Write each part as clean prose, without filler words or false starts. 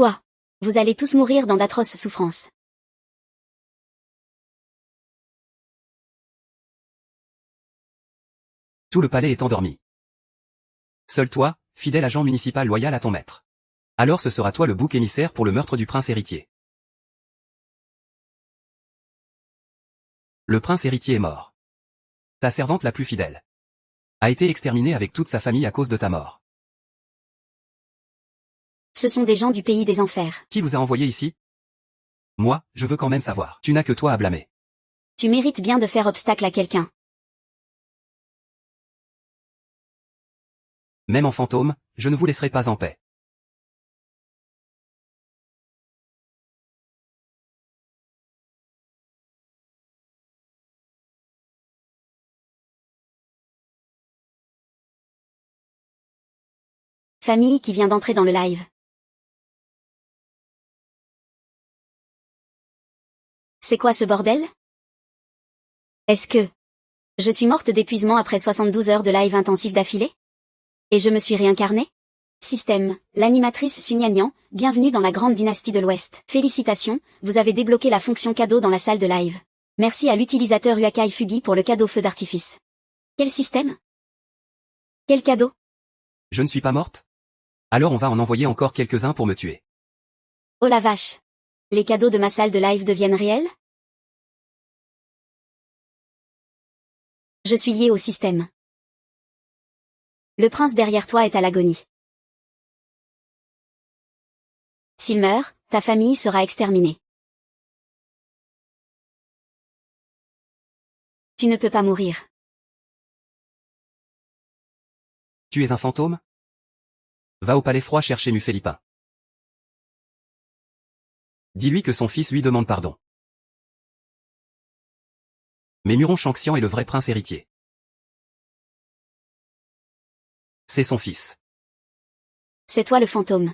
Toi. Vous allez tous mourir dans d'atroces souffrances. Tout le palais est endormi. Seul toi, fidèle agent municipal loyal à ton maître. Alors ce sera toi le bouc émissaire pour le meurtre du prince héritier. Le prince héritier est mort. Ta servante la plus fidèle a été exterminée avec toute sa famille à cause de ta mort. Ce sont des gens du pays des enfers. Qui vous a envoyé ici? Moi, je veux quand même savoir. Tu n'as que toi à blâmer. Tu mérites bien de faire obstacle à quelqu'un. Même en fantôme, je ne vous laisserai pas en paix. Famille qui vient d'entrer dans le live. C'est quoi ce bordel? Est-ce que je suis morte d'épuisement après 72 heures de live intensif d'affilée? Et je me suis réincarnée? Système, l'animatrice Sugnagnan, bienvenue dans la grande dynastie de l'Ouest. Félicitations, vous avez débloqué la fonction cadeau dans la salle de live. Merci à l'utilisateur Uakai Fugi pour le cadeau feu d'artifice. Quel système? Quel cadeau? Je ne suis pas morte? Alors on va en envoyer encore quelques-uns pour me tuer. Oh la vache! Les cadeaux de ma salle de live deviennent réels? Je suis lié au système. Le prince derrière toi est à l'agonie. S'il meurt, ta famille sera exterminée. Tu ne peux pas mourir. Tu es un fantôme? Va au palais froid chercher Mufélipin. Dis-lui que son fils lui demande pardon. Mais Muron Shanxian est le vrai prince héritier. C'est son fils. C'est toi le fantôme.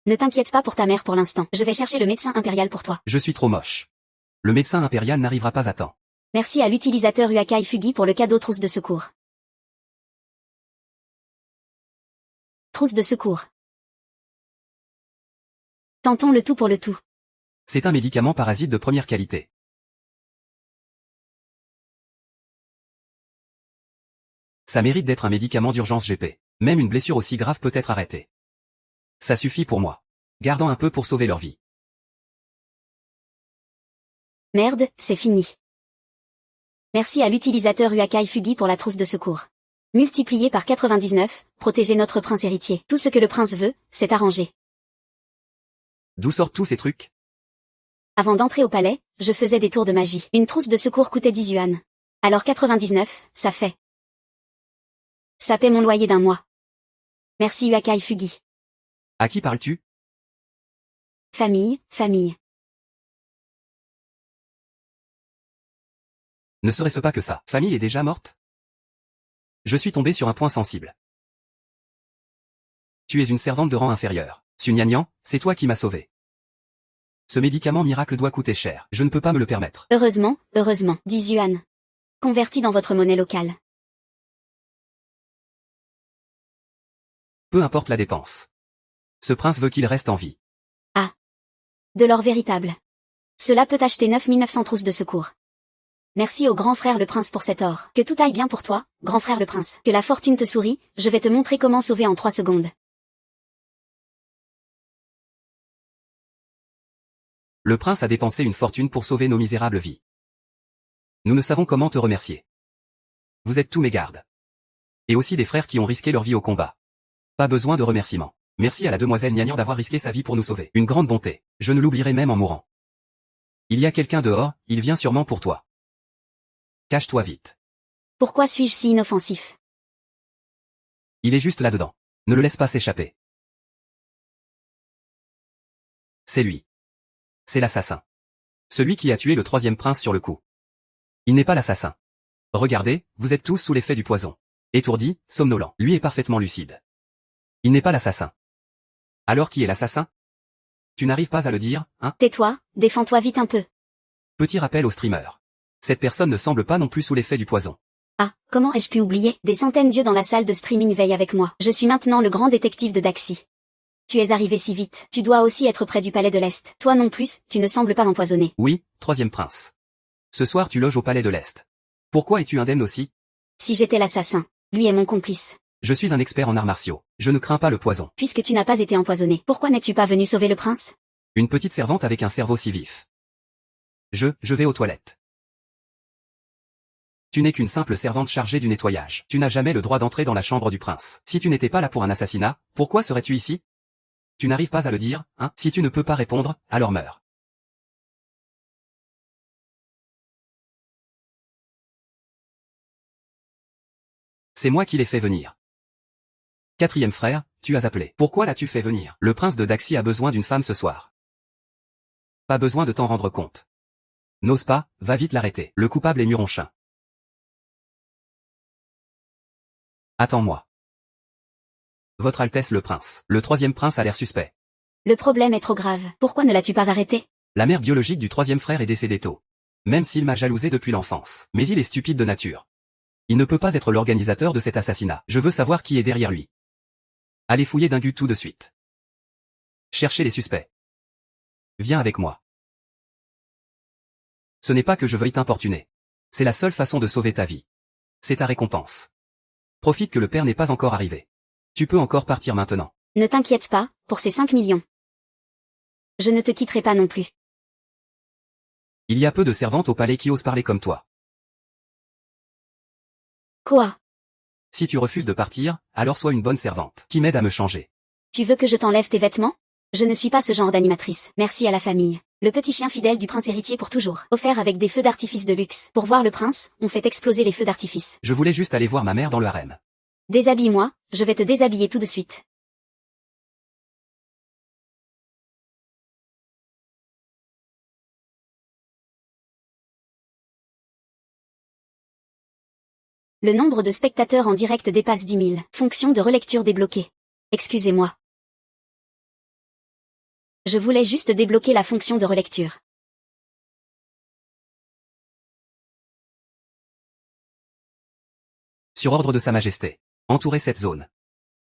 Ne t'inquiète pas pour ta mère pour l'instant. Je vais chercher le médecin impérial pour toi. Je suis trop moche. Le médecin impérial n'arrivera pas à temps. Merci à l'utilisateur Uakai Fugi pour le cadeau trousse de secours. Trousse de secours. Tentons le tout pour le tout. C'est un médicament parasite de première qualité. Ça mérite d'être un médicament d'urgence GP. Même une blessure aussi grave peut être arrêtée. Ça suffit pour moi. Gardons un peu pour sauver leur vie. Merde, c'est fini. Merci à l'utilisateur Uakai Fugi pour la trousse de secours. Multiplié par 99, protégez notre prince héritier. Tout ce que le prince veut, c'est arranger. D'où sortent tous ces trucs? Avant d'entrer au palais, je faisais des tours de magie. Une trousse de secours coûtait 10 yuan. Alors 99, ça fait. Ça paie mon loyer d'un mois. Merci Uakai Fugi. À qui parles-tu? Famille, famille. Ne serait-ce pas que ça? Famille est déjà morte? Je suis tombé sur un point sensible. Tu es une servante de rang inférieur. Sugnagnan, c'est toi qui m'as sauvé. Ce médicament miracle doit coûter cher. Je ne peux pas me le permettre. Heureusement, 10 yuan. Converti dans votre monnaie locale. Peu importe la dépense. Ce prince veut qu'il reste en vie. Ah. De l'or véritable. Cela peut acheter 9900 trousses de secours. Merci au grand frère le prince pour cet or. Que tout aille bien pour toi, grand frère le prince. Que la fortune te sourie, je vais te montrer comment sauver en 3 secondes. Le prince a dépensé une fortune pour sauver nos misérables vies. Nous ne savons comment te remercier. Vous êtes tous mes gardes. Et aussi des frères qui ont risqué leur vie au combat. Pas besoin de remerciements. Merci à la demoiselle Niagnan d'avoir risqué sa vie pour nous sauver. Une grande bonté. Je ne l'oublierai même en mourant. Il y a quelqu'un dehors, il vient sûrement pour toi. Cache-toi vite. Pourquoi suis-je si inoffensif? Il est juste là-dedans. Ne le laisse pas s'échapper. C'est lui. C'est l'assassin. Celui qui a tué le 3e prince sur le coup. Il n'est pas l'assassin. Regardez, vous êtes tous sous l'effet du poison. Étourdi, somnolent. Lui est parfaitement lucide. Il n'est pas l'assassin. Alors qui est l'assassin? Tu n'arrives pas à le dire, hein? Tais-toi, défends-toi vite un peu. Petit rappel aux streamers. Cette personne ne semble pas non plus sous l'effet du poison. Ah, comment ai-je pu oublier? Des centaines d'yeux dans la salle de streaming veillent avec moi. Je suis maintenant le grand détective de Daxi. Tu es arrivé si vite. Tu dois aussi être près du palais de l'Est. Toi non plus, tu ne sembles pas empoisonné. Oui, troisième prince. Ce soir tu loges au palais de l'Est. Pourquoi es-tu indemne aussi? Si j'étais l'assassin, lui est mon complice. Je suis un expert en arts martiaux. Je ne crains pas le poison. Puisque tu n'as pas été empoisonné, pourquoi n'es-tu pas venu sauver le prince? Une petite servante avec un cerveau si vif. Je vais aux toilettes. Tu n'es qu'une simple servante chargée du nettoyage. Tu n'as jamais le droit d'entrer dans la chambre du prince. Si tu n'étais pas là pour un assassinat, pourquoi serais-tu ici? Tu n'arrives pas à le dire, hein? Si tu ne peux pas répondre, alors meurs. C'est moi qui l'ai fait venir. Quatrième frère, tu as appelé. Pourquoi l'as-tu fait venir? Le prince de Daxi a besoin d'une femme ce soir. Pas besoin de t'en rendre compte. N'ose pas, va vite l'arrêter. Le coupable est Muronchin. Attends-moi. Votre Altesse le prince. Le troisième prince a l'air suspect. Le problème est trop grave. Pourquoi ne l'as-tu pas arrêté? La mère biologique du troisième frère est décédée tôt. Même s'il m'a jalousé depuis l'enfance. Mais il est stupide de nature. Il ne peut pas être l'organisateur de cet assassinat. Je veux savoir qui est derrière lui. Allez fouiller Dingu tout de suite. Cherchez les suspects. Viens avec moi. Ce n'est pas que je veuille t'importuner. C'est la seule façon de sauver ta vie. C'est ta récompense. Profite que le père n'est pas encore arrivé. Tu peux encore partir maintenant. Ne t'inquiète pas, pour ces 5 millions. Je ne te quitterai pas non plus. Il y a peu de servantes au palais qui osent parler comme toi. Quoi? Si tu refuses de partir, alors sois une bonne servante, qui m'aide à me changer. Tu veux que je t'enlève tes vêtements? Je ne suis pas ce genre d'animatrice. Merci à la famille. Le petit chien fidèle du prince héritier pour toujours. Offert avec des feux d'artifice de luxe. Pour voir le prince, on fait exploser les feux d'artifice. Je voulais juste aller voir ma mère dans le harem. Déshabille-moi, je vais te déshabiller tout de suite. Le nombre de spectateurs en direct dépasse 10 000. Fonction de relecture débloquée. Excusez-moi. Je voulais juste débloquer la fonction de relecture. Sur ordre de sa majesté. Entourez cette zone.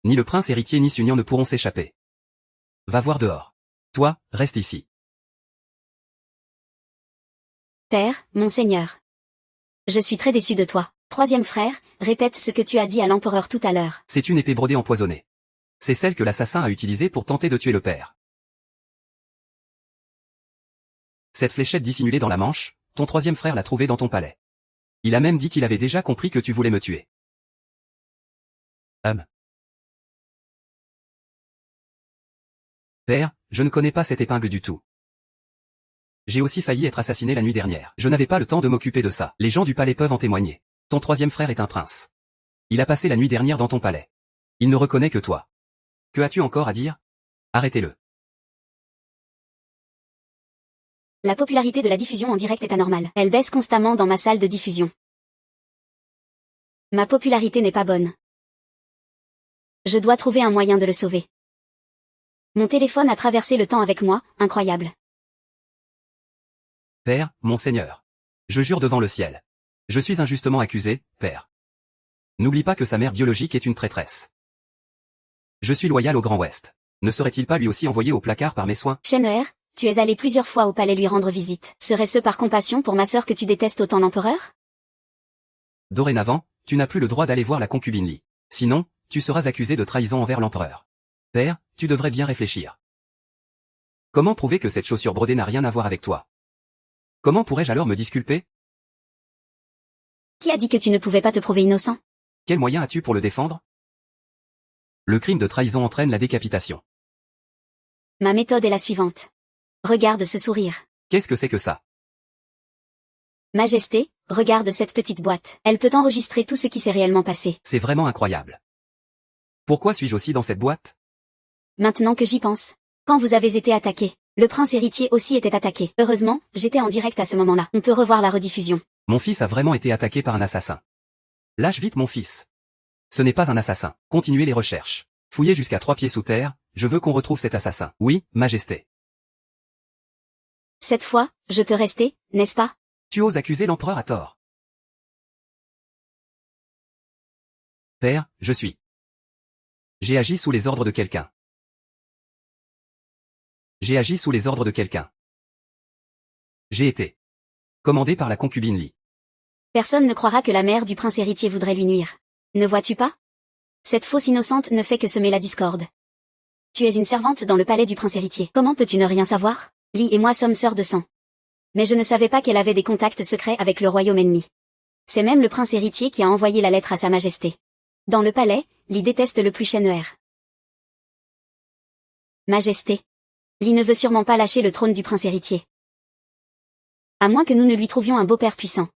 Ni le prince héritier ni Sunion ne pourront s'échapper. Va voir dehors. Toi, reste ici. Père, monseigneur. Je suis très déçu de toi. Troisième frère, répète ce que tu as dit à l'empereur tout à l'heure. C'est une épée brodée empoisonnée. C'est celle que l'assassin a utilisée pour tenter de tuer le père. Cette fléchette dissimulée dans la manche, ton troisième frère l'a trouvée dans ton palais. Il a même dit qu'il avait déjà compris que tu voulais me tuer. Père, je ne connais pas cette épingle du tout. J'ai aussi failli être assassiné la nuit dernière. Je n'avais pas le temps de m'occuper de ça. Les gens du palais peuvent en témoigner. Ton troisième frère est un prince. Il a passé la nuit dernière dans ton palais. Il ne reconnaît que toi. Que as-tu encore à dire? Arrêtez-le. La popularité de la diffusion en direct est anormale. Elle baisse constamment dans ma salle de diffusion. Ma popularité n'est pas bonne. Je dois trouver un moyen de le sauver. Mon téléphone a traversé le temps avec moi, incroyable. Père, monseigneur. Je jure devant le ciel. Je suis injustement accusé, père. N'oublie pas que sa mère biologique est une traîtresse. Je suis loyal au Grand Ouest. Ne serait-il pas lui aussi envoyé au placard par mes soins? Shenheer, tu es allé plusieurs fois au palais lui rendre visite. Serait-ce par compassion pour ma sœur que tu détestes autant l'empereur? Dorénavant, tu n'as plus le droit d'aller voir la concubine Li. Sinon, tu seras accusé de trahison envers l'empereur. Père, tu devrais bien réfléchir. Comment prouver que cette chaussure brodée n'a rien à voir avec toi? Comment pourrais-je alors me disculper? Qui a dit que tu ne pouvais pas te prouver innocent? Quel moyen as-tu pour le défendre? Le crime de trahison entraîne la décapitation. Ma méthode est la suivante. Regarde ce sourire. Qu'est-ce que c'est que ça? Majesté, regarde cette petite boîte. Elle peut enregistrer tout ce qui s'est réellement passé. C'est vraiment incroyable. Pourquoi suis-je aussi dans cette boîte? Maintenant que j'y pense. Quand vous avez été attaqué, le prince héritier aussi était attaqué. Heureusement, j'étais en direct à ce moment-là. On peut revoir la rediffusion. Mon fils a vraiment été attaqué par un assassin. Lâche vite mon fils. Ce n'est pas un assassin. Continuez les recherches. Fouillez jusqu'à 3 pieds sous terre, je veux qu'on retrouve cet assassin. Oui, majesté. Cette fois, je peux rester, n'est-ce pas? Tu oses accuser l'empereur à tort. Père, je suis. J'ai agi sous les ordres de quelqu'un. J'ai agi sous les ordres de quelqu'un. J'ai été commandé par la concubine Li. Personne ne croira que la mère du prince héritier voudrait lui nuire. Ne vois-tu pas? Cette fausse innocente ne fait que semer la discorde. Tu es une servante dans le palais du prince héritier. Comment peux-tu ne rien savoir? Li et moi sommes sœurs de sang. Mais je ne savais pas qu'elle avait des contacts secrets avec le royaume ennemi. C'est même le prince héritier qui a envoyé la lettre à sa majesté. Dans le palais, Li déteste le plus Shen'er. Majesté. Li ne veut sûrement pas lâcher le trône du prince héritier. À moins que nous ne lui trouvions un beau-père puissant.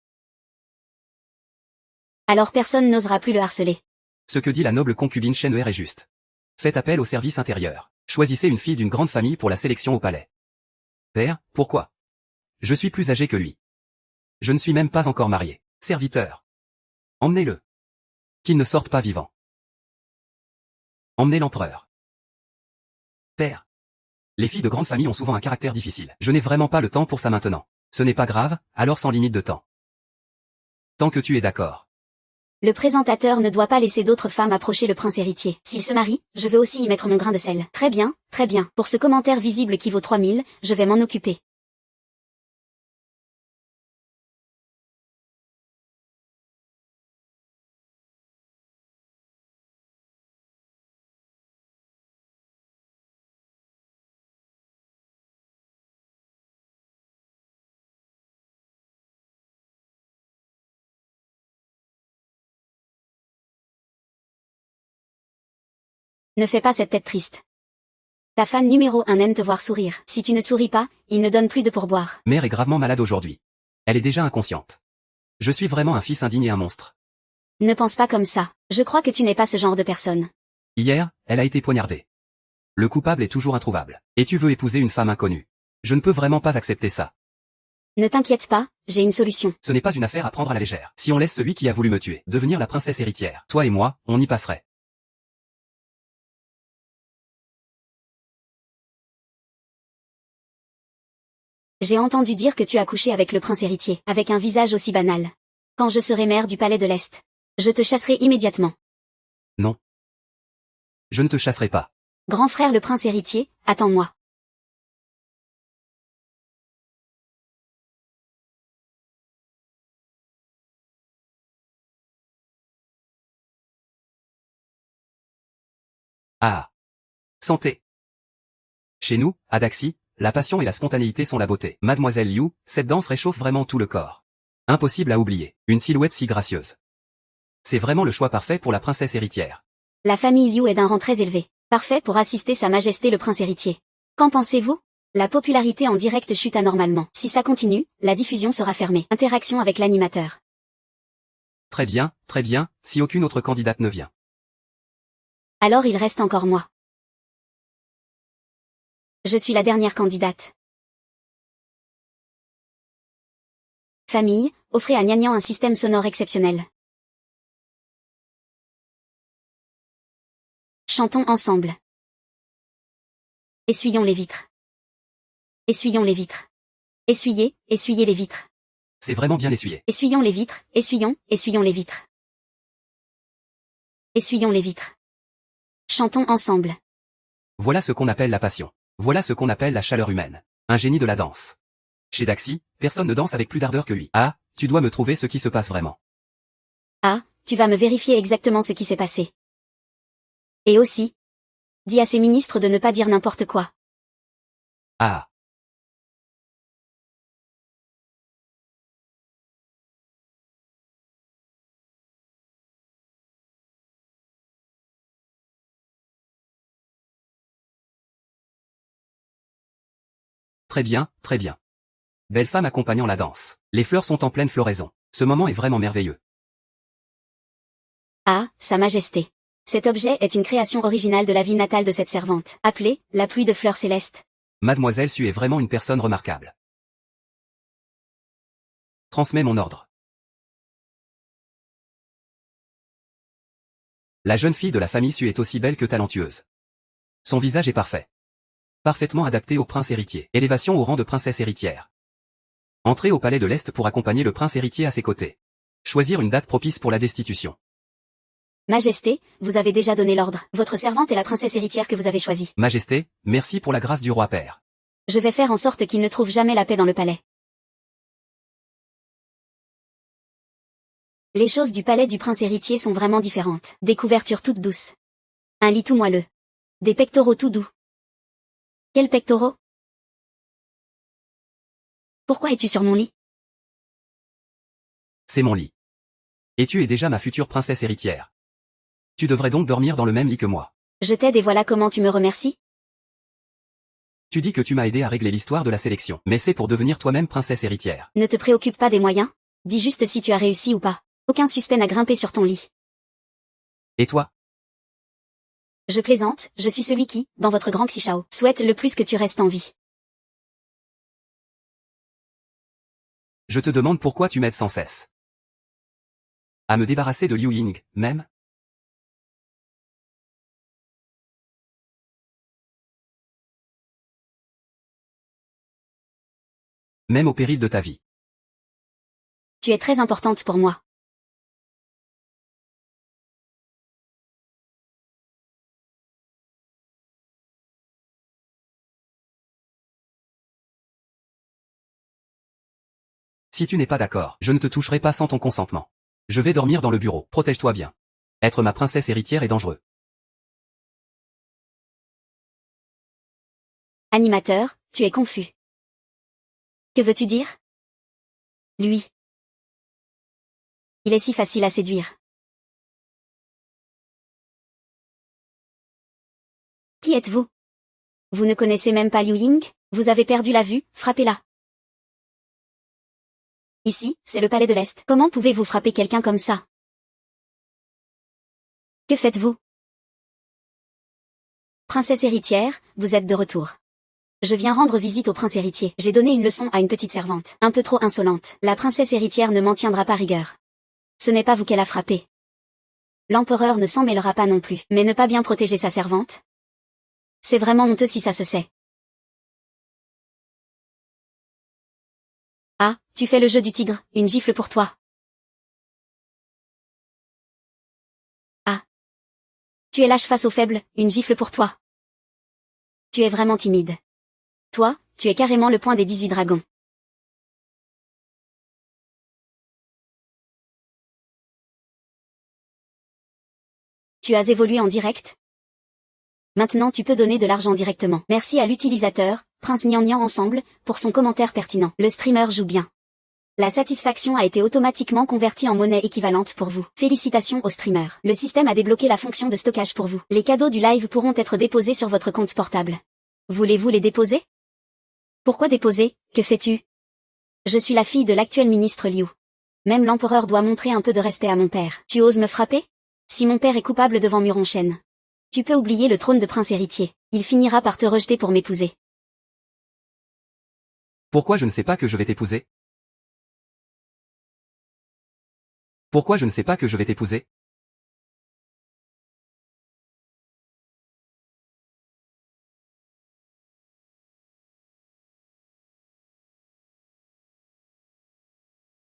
Alors personne n'osera plus le harceler. Ce que dit la noble concubine Shen'er est juste. Faites appel au service intérieur. Choisissez une fille d'une grande famille pour la sélection au palais. Père, pourquoi? Je suis plus âgé que lui. Je ne suis même pas encore marié. Serviteur. Emmenez-le. Qu'il ne sorte pas vivant. Emmenez l'empereur. Père. Les filles de grande famille ont souvent un caractère difficile. Je n'ai vraiment pas le temps pour ça maintenant. Ce n'est pas grave, alors sans limite de temps. Tant que tu es d'accord. Le présentateur ne doit pas laisser d'autres femmes approcher le prince héritier. S'il se marie, je veux aussi y mettre mon grain de sel. Très bien, très bien. Pour ce commentaire visible qui vaut 3000, je vais m'en occuper. Ne fais pas cette tête triste. Ta fan numéro 1 aime te voir sourire. Si tu ne souris pas, il ne donne plus de pourboire. Mère est gravement malade aujourd'hui. Elle est déjà inconsciente. Je suis vraiment un fils indigne et un monstre. Ne pense pas comme ça. Je crois que tu n'es pas ce genre de personne. Hier, elle a été poignardée. Le coupable est toujours introuvable. Et tu veux épouser une femme inconnue. Je ne peux vraiment pas accepter ça. Ne t'inquiète pas, j'ai une solution. Ce n'est pas une affaire à prendre à la légère. Si on laisse celui qui a voulu me tuer devenir la princesse héritière, toi et moi, on y passerait. J'ai entendu dire que tu as couché avec le prince héritier, avec un visage aussi banal. Quand je serai maire du palais de l'Est, je te chasserai immédiatement. Non. Je ne te chasserai pas. Grand frère le prince héritier, attends-moi. Ah. Santé. Chez nous, à Daxi, la passion et la spontanéité sont la beauté. Mademoiselle Liu, cette danse réchauffe vraiment tout le corps. Impossible à oublier. Une silhouette si gracieuse. C'est vraiment le choix parfait pour la princesse héritière. La famille Liu est d'un rang très élevé. Parfait pour assister sa majesté le prince héritier. Qu'en pensez-vous? La popularité en direct chute anormalement. Si ça continue, la diffusion sera fermée. Interaction avec l'animateur. Très bien, si aucune autre candidate ne vient. Alors il reste encore moi. Je suis la dernière candidate. Famille, offrez à Nian Nian un système sonore exceptionnel. Chantons ensemble. Essuyons les vitres. Essuyons les vitres. Essuyez les vitres. C'est vraiment bien essuyé. Essuyons les vitres, essuyons les vitres. Essuyons les vitres. Chantons ensemble. Voilà ce qu'on appelle la passion. Voilà ce qu'on appelle la chaleur humaine. Un génie de la danse. Chez Daxi, personne ne danse avec plus d'ardeur que lui. Ah, tu dois me trouver ce qui se passe vraiment. Ah, tu vas me vérifier exactement ce qui s'est passé. Et aussi, dis à ces ministres de ne pas dire n'importe quoi. Ah. Très bien, très bien. Belle femme accompagnant la danse. Les fleurs sont en pleine floraison. Ce moment est vraiment merveilleux. Ah, Sa Majesté. Cet objet est une création originale de la ville natale de cette servante, appelée la pluie de fleurs célestes. Mademoiselle Su est vraiment une personne remarquable. Transmets mon ordre. La jeune fille de la famille Su est aussi belle que talentueuse. Son visage est parfait. Parfaitement adapté au prince héritier. Élévation au rang de princesse héritière. Entrez au palais de l'Est pour accompagner le prince héritier à ses côtés. Choisir une date propice pour la destitution. Majesté, vous avez déjà donné l'ordre. Votre servante est la princesse héritière que vous avez choisie. Majesté, merci pour la grâce du roi père. Je vais faire en sorte qu'il ne trouve jamais la paix dans le palais. Les choses du palais du prince héritier sont vraiment différentes. Des couvertures toutes douces. Un lit tout moelleux. Des pectoraux tout doux. Quels pectoraux? Pourquoi es-tu sur mon lit? C'est mon lit. Et tu es déjà ma future princesse héritière. Tu devrais donc dormir dans le même lit que moi. Je t'aide et voilà comment tu me remercies? Tu dis que tu m'as aidé à régler l'histoire de la sélection, mais c'est pour devenir toi-même princesse héritière. Ne te préoccupe pas des moyens. Dis juste si tu as réussi ou pas. Aucun suspect n'a grimpé sur ton lit. Et toi? Je plaisante, je suis celui qui, dans votre grand Xichao, souhaite le plus que tu restes en vie. Je te demande pourquoi tu m'aides sans cesse. À me débarrasser de Liu Ying, même? Même au péril de ta vie. Tu es très importante pour moi. Si tu n'es pas d'accord, je ne te toucherai pas sans ton consentement. Je vais dormir dans le bureau, protège-toi bien. Être ma princesse héritière est dangereux. Animateur, tu es confus. Que veux-tu dire? Lui. Il est si facile à séduire. Qui êtes-vous? Vous ne connaissez même pas Liu Ying? Vous avez perdu la vue, frappez-la. Ici, c'est le palais de l'Est. Comment pouvez-vous frapper quelqu'un comme ça? Que faites-vous? Princesse héritière, vous êtes de retour. Je viens rendre visite au prince héritier. J'ai donné une leçon à une petite servante, un peu trop insolente. La princesse héritière ne m'en tiendra pas rigueur. Ce n'est pas vous qu'elle a frappé. L'empereur ne s'en mêlera pas non plus. Mais ne pas bien protéger sa servante? C'est vraiment honteux si ça se sait. Ah, tu fais le jeu du tigre, une gifle pour toi. Ah. Tu es lâche face aux faibles, une gifle pour toi. Tu es vraiment timide. Toi, tu es carrément le point des 18 dragons. Tu as évolué en direct? Maintenant tu peux donner de l'argent directement. Merci à l'utilisateur, Prince Nian Nian Ensemble, pour son commentaire pertinent. Le streamer joue bien. La satisfaction a été automatiquement convertie en monnaie équivalente pour vous. Félicitations au streamer. Le système a débloqué la fonction de stockage pour vous. Les cadeaux du live pourront être déposés sur votre compte portable. Voulez-vous les déposer? Pourquoi déposer? Que fais-tu? Je suis la fille de l'actuel ministre Liu. Même l'empereur doit montrer un peu de respect à mon père. Tu oses me frapper? Si mon père est coupable devant Muronchen. Tu peux oublier le trône de prince héritier. Il finira par te rejeter pour m'épouser. Pourquoi je ne sais pas que je vais t'épouser? Pourquoi je ne sais pas que je vais t'épouser?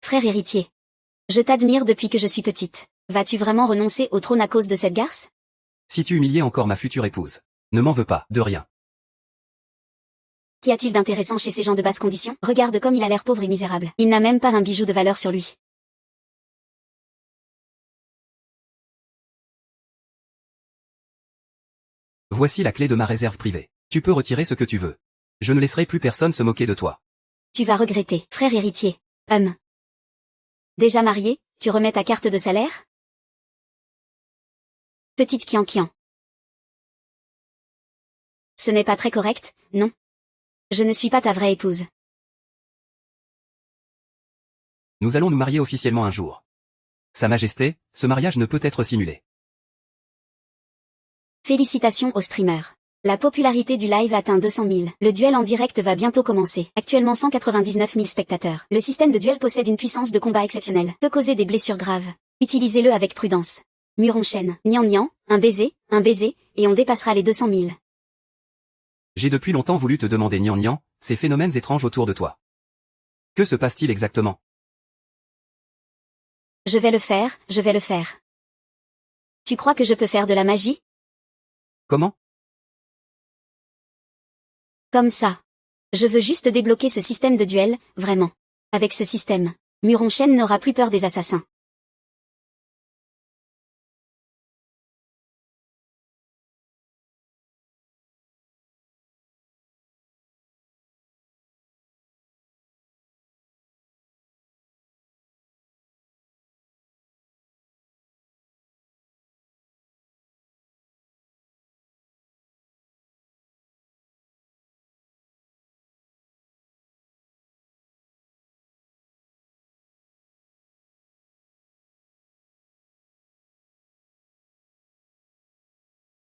Frère héritier. Je t'admire depuis que je suis petite. Vas-tu vraiment renoncer au trône à cause de cette garce? Si tu humiliais encore ma future épouse. Ne m'en veux pas, de rien. Qu'y a-t-il d'intéressant chez ces gens de basse condition? Regarde comme il a l'air pauvre et misérable. Il n'a même pas un bijou de valeur sur lui. Voici la clé de ma réserve privée. Tu peux retirer ce que tu veux. Je ne laisserai plus personne se moquer de toi. Tu vas regretter, frère héritier. Déjà marié, tu remets ta carte de salaire? Petite Kian. Ce n'est pas très correct, non? Je ne suis pas ta vraie épouse. Nous allons nous marier officiellement un jour. Sa Majesté, ce mariage ne peut être simulé. Félicitations au streamer. La popularité du live atteint 200 000. Le duel en direct va bientôt commencer. Actuellement 199 000 spectateurs. Le système de duel possède une puissance de combat exceptionnelle. Peut causer des blessures graves. Utilisez-le avec prudence. Muronchen, Nian Nian, un baiser, et on dépassera les 200 000. J'ai depuis longtemps voulu te demander Nian Nian, ces phénomènes étranges autour de toi. Que se passe-t-il exactement? Je vais le faire. Tu crois que je peux faire de la magie? Comment? Comme ça. Je veux juste débloquer ce système de duel, vraiment. Avec ce système, Muron Shen n'aura plus peur des assassins.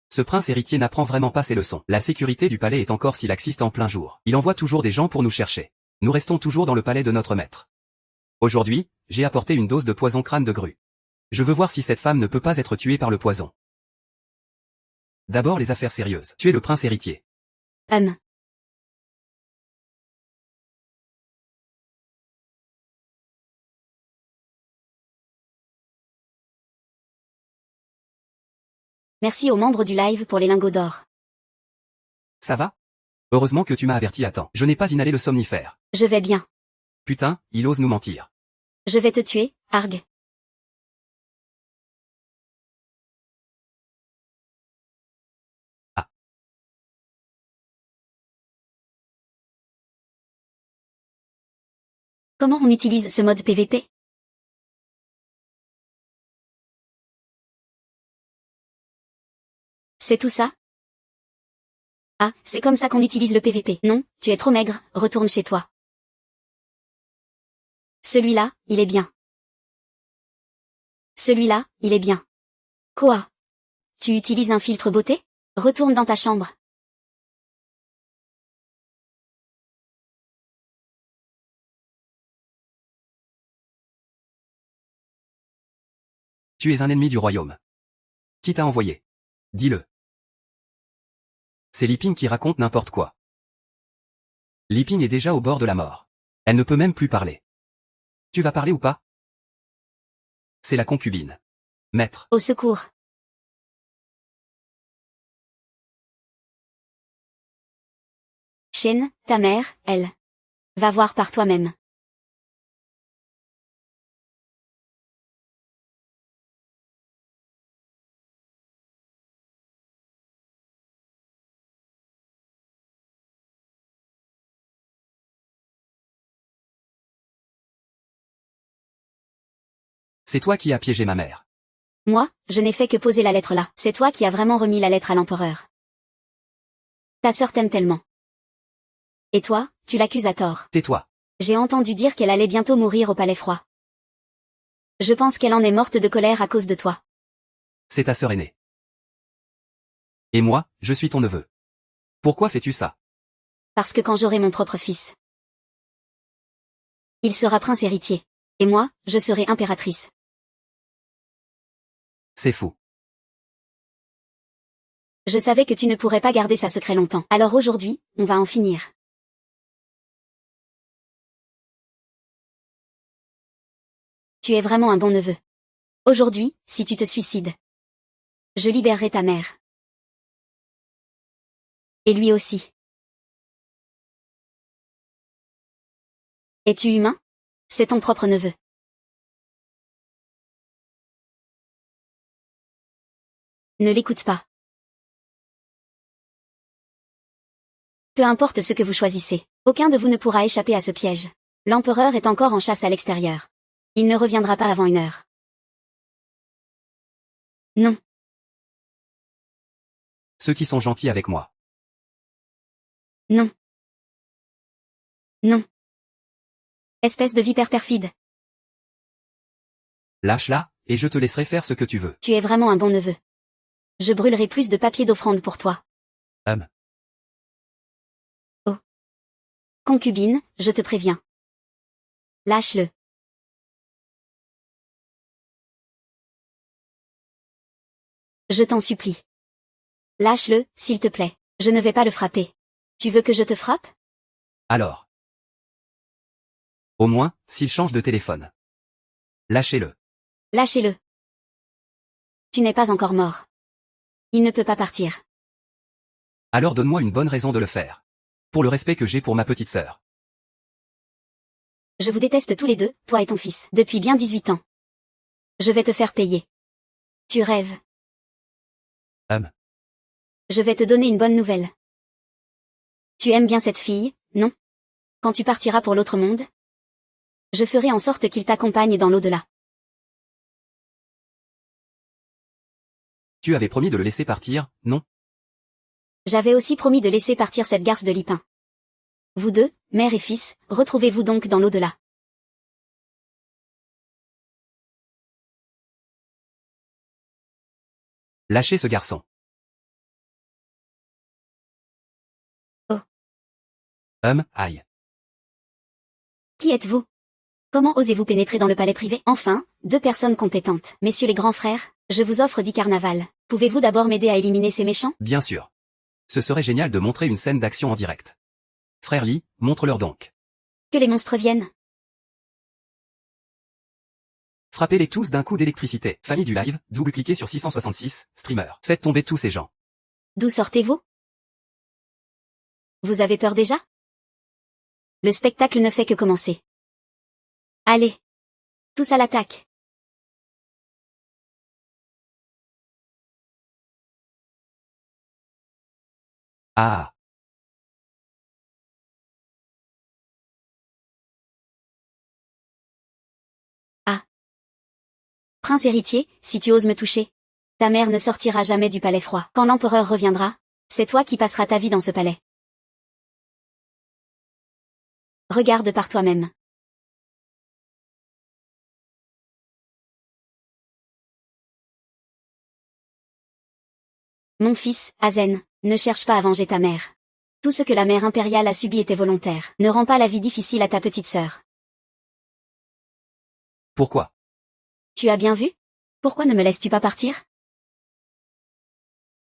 Ce prince héritier n'apprend vraiment pas ses leçons. La sécurité du palais est encore si laxiste en plein jour. Il envoie toujours des gens pour nous chercher. Nous restons toujours dans le palais de notre maître. Aujourd'hui, j'ai apporté une dose de poison crâne de grue. Je veux voir si cette femme ne peut pas être tuée par le poison. D'abord les affaires sérieuses. Tu es le prince héritier. Merci aux membres du live pour les lingots d'or. Ça va? Heureusement que tu m'as averti à temps. Je n'ai pas inhalé le somnifère. Je vais bien. Putain, il ose nous mentir. Je vais te tuer, Arg. Ah. Comment on utilise ce mode PVP? C'est tout ça? Ah, c'est comme ça qu'on utilise le PVP. Non, tu es trop maigre, retourne chez toi. Celui-là, il est bien. Celui-là, il est bien. Quoi? Tu utilises un filtre beauté? Retourne dans ta chambre. Tu es un ennemi du royaume. Qui t'a envoyé? Dis-le. C'est Li Ping qui raconte n'importe quoi. Li Ping est déjà au bord de la mort. Elle ne peut même plus parler. Tu vas parler ou pas? C'est la concubine. Maître. Au secours. Shen, ta mère, elle. Va voir par toi-même. C'est toi qui as piégé ma mère. Moi, je n'ai fait que poser la lettre là. C'est toi qui as vraiment remis la lettre à l'empereur. Ta sœur t'aime tellement. Et toi, tu l'accuses à tort. Tais-toi. J'ai entendu dire qu'elle allait bientôt mourir au palais froid. Je pense qu'elle en est morte de colère à cause de toi. C'est ta sœur aînée. Et moi, je suis ton neveu. Pourquoi fais-tu ça? Parce que quand j'aurai mon propre fils, il sera prince héritier. Et moi, je serai impératrice. C'est fou. Je savais que tu ne pourrais pas garder ça secret longtemps. Alors aujourd'hui, on va en finir. Tu es vraiment un bon neveu. Aujourd'hui, si tu te suicides, je libérerai ta mère. Et lui aussi. Es-tu humain? C'est ton propre neveu. Ne l'écoute pas. Peu importe ce que vous choisissez, aucun de vous ne pourra échapper à ce piège. L'empereur est encore en chasse à l'extérieur. Il ne reviendra pas avant 1 heure. Non. Ceux qui sont gentils avec moi. Non. Non. Espèce de vipère perfide. Lâche-la, et je te laisserai faire ce que tu veux. Tu es vraiment un bon neveu. Je brûlerai plus de papier d'offrande pour toi. Oh. Concubine, je te préviens. Lâche-le. Je t'en supplie. Lâche-le, s'il te plaît. Je ne vais pas le frapper. Tu veux que je te frappe? Alors. Au moins, s'il change de téléphone. Lâchez-le. Lâchez-le. Tu n'es pas encore mort. Il ne peut pas partir. Alors donne-moi une bonne raison de le faire. Pour le respect que j'ai pour ma petite sœur. Je vous déteste tous les deux, toi et ton fils, depuis bien 18 ans. Je vais te faire payer. Tu rêves. Je vais te donner une bonne nouvelle. Tu aimes bien cette fille, non? Quand tu partiras pour l'autre monde? Je ferai en sorte qu'il t'accompagne dans l'au-delà. Tu avais promis de le laisser partir, non? J'avais aussi promis de laisser partir cette garce de Lipin. Vous deux, mère et fils, retrouvez-vous donc dans l'au-delà. Lâchez ce garçon. Oh. Aïe. Qui êtes-vous? Comment osez-vous pénétrer dans le palais privé? Enfin, deux personnes compétentes. Messieurs les grands frères, je vous offre 10 carnavals. Pouvez-vous d'abord m'aider à éliminer ces méchants? Bien sûr. Ce serait génial de montrer une scène d'action en direct. Frère Lee, montre-leur donc. Que les monstres viennent. Frappez-les tous d'un coup d'électricité. Famille du live, double-cliquez sur 666, streamer. Faites tomber tous ces gens. D'où sortez-vous? Vous avez peur déjà? Le spectacle ne fait que commencer. Allez. Tous à l'attaque. Ah. Prince héritier, si tu oses me toucher. Ta mère ne sortira jamais du palais froid. Quand l'empereur reviendra, c'est toi qui passeras ta vie dans ce palais. Regarde par toi-même. Mon fils, Azen, ne cherche pas à venger ta mère. Tout ce que la mère impériale a subi était volontaire. Ne rends pas la vie difficile à ta petite sœur. Pourquoi? Tu as bien vu? Pourquoi ne me laisses-tu pas partir?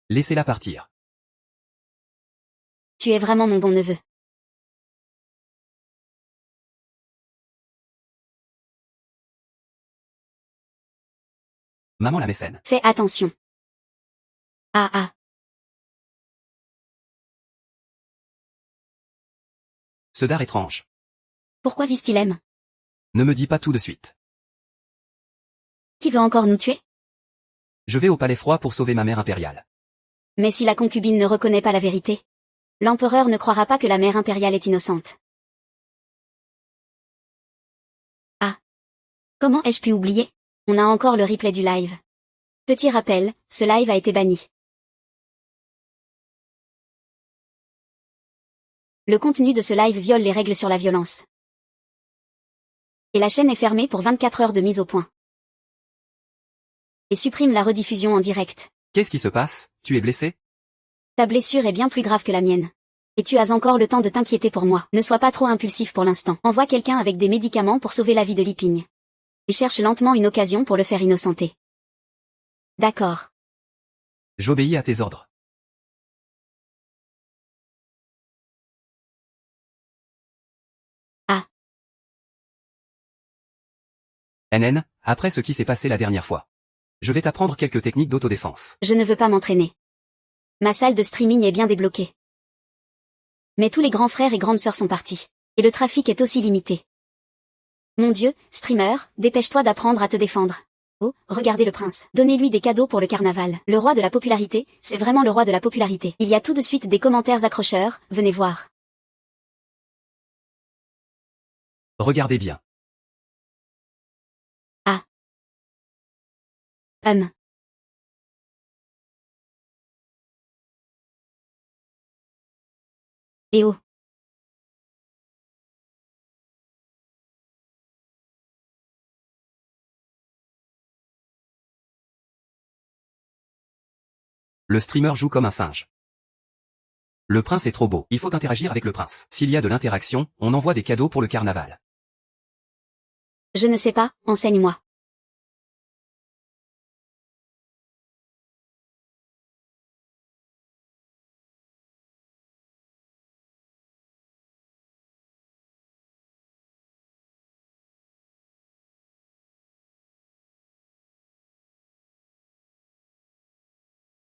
Laissez-la partir. Tu es vraiment mon bon neveu. Maman la mécène. Fais attention. Ah. Ce dard étrange. Pourquoi Vistilem? Ne me dis pas tout de suite. Qui veut encore nous tuer? Je vais au palais froid pour sauver ma mère impériale. Mais si la concubine ne reconnaît pas la vérité, l'empereur ne croira pas que la mère impériale est innocente. Ah. Comment ai-je pu oublier? On a encore le replay du live. Petit rappel, ce live a été banni. Le contenu de ce live viole les règles sur la violence. Et la chaîne est fermée pour 24 heures de mise au point. Et supprime la rediffusion en direct. Qu'est-ce qui se passe? Tu es blessé? Ta blessure est bien plus grave que la mienne. Et tu as encore le temps de t'inquiéter pour moi. Ne sois pas trop impulsif pour l'instant. Envoie quelqu'un avec des médicaments pour sauver la vie de Liping. Et cherche lentement une occasion pour le faire innocenter. D'accord. J'obéis à tes ordres. Ah. NN, après ce qui s'est passé la dernière fois. Je vais t'apprendre quelques techniques d'autodéfense. Je ne veux pas m'entraîner. Ma salle de streaming est bien débloquée. Mais tous les grands frères et grandes sœurs sont partis. Et le trafic est aussi limité. Mon Dieu, streamer, dépêche-toi d'apprendre à te défendre. Oh, regardez le prince. Donnez-lui des cadeaux pour le carnaval. Le roi de la popularité, c'est vraiment le roi de la popularité. Il y a tout de suite des commentaires accrocheurs, venez voir. Regardez bien. Ah. Et oh. Le streamer joue comme un singe. Le prince est trop beau. Il faut interagir avec le prince. S'il y a de l'interaction, on envoie des cadeaux pour le carnaval. Je ne sais pas, enseigne-moi.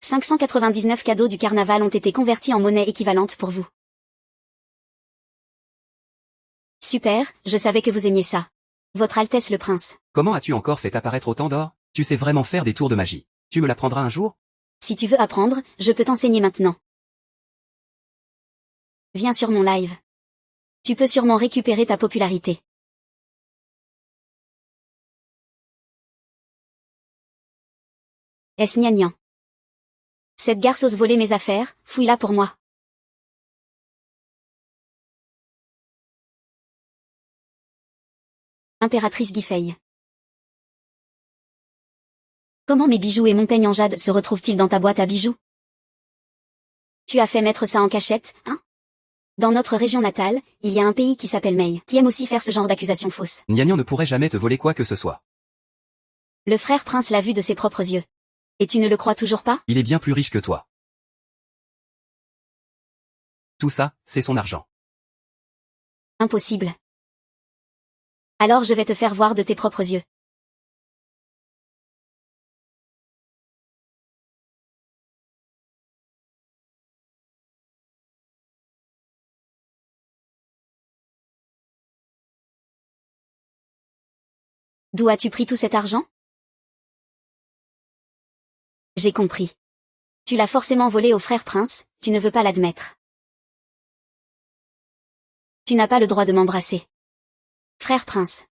« 599 cadeaux du carnaval ont été convertis en monnaie équivalente pour vous. Super, je savais que vous aimiez ça. Votre Altesse le Prince. Comment as-tu encore fait apparaître autant d'or? Tu sais vraiment faire des tours de magie. Tu me l'apprendras un jour? Si tu veux apprendre, je peux t'enseigner maintenant. Viens sur mon live. Tu peux sûrement récupérer ta popularité. Est-ce gnangnan? Cette garce ose voler mes affaires, fouille-la pour moi. Impératrice Guifei. Comment mes bijoux et mon peigne en jade se retrouvent-ils dans ta boîte à bijoux? Tu as fait mettre ça en cachette, hein? Dans notre région natale, il y a un pays qui s'appelle Mei, qui aime aussi faire ce genre d'accusations fausses. Gnangnan ne pourrait jamais te voler quoi que ce soit. Le frère prince l'a vu de ses propres yeux. Et tu ne le crois toujours pas? Il est bien plus riche que toi. Tout ça, c'est son argent. Impossible. Alors je vais te faire voir de tes propres yeux. D'où as-tu pris tout cet argent? J'ai compris. Tu l'as forcément volé au frère prince, tu ne veux pas l'admettre. Tu n'as pas le droit de m'embrasser. Frère prince.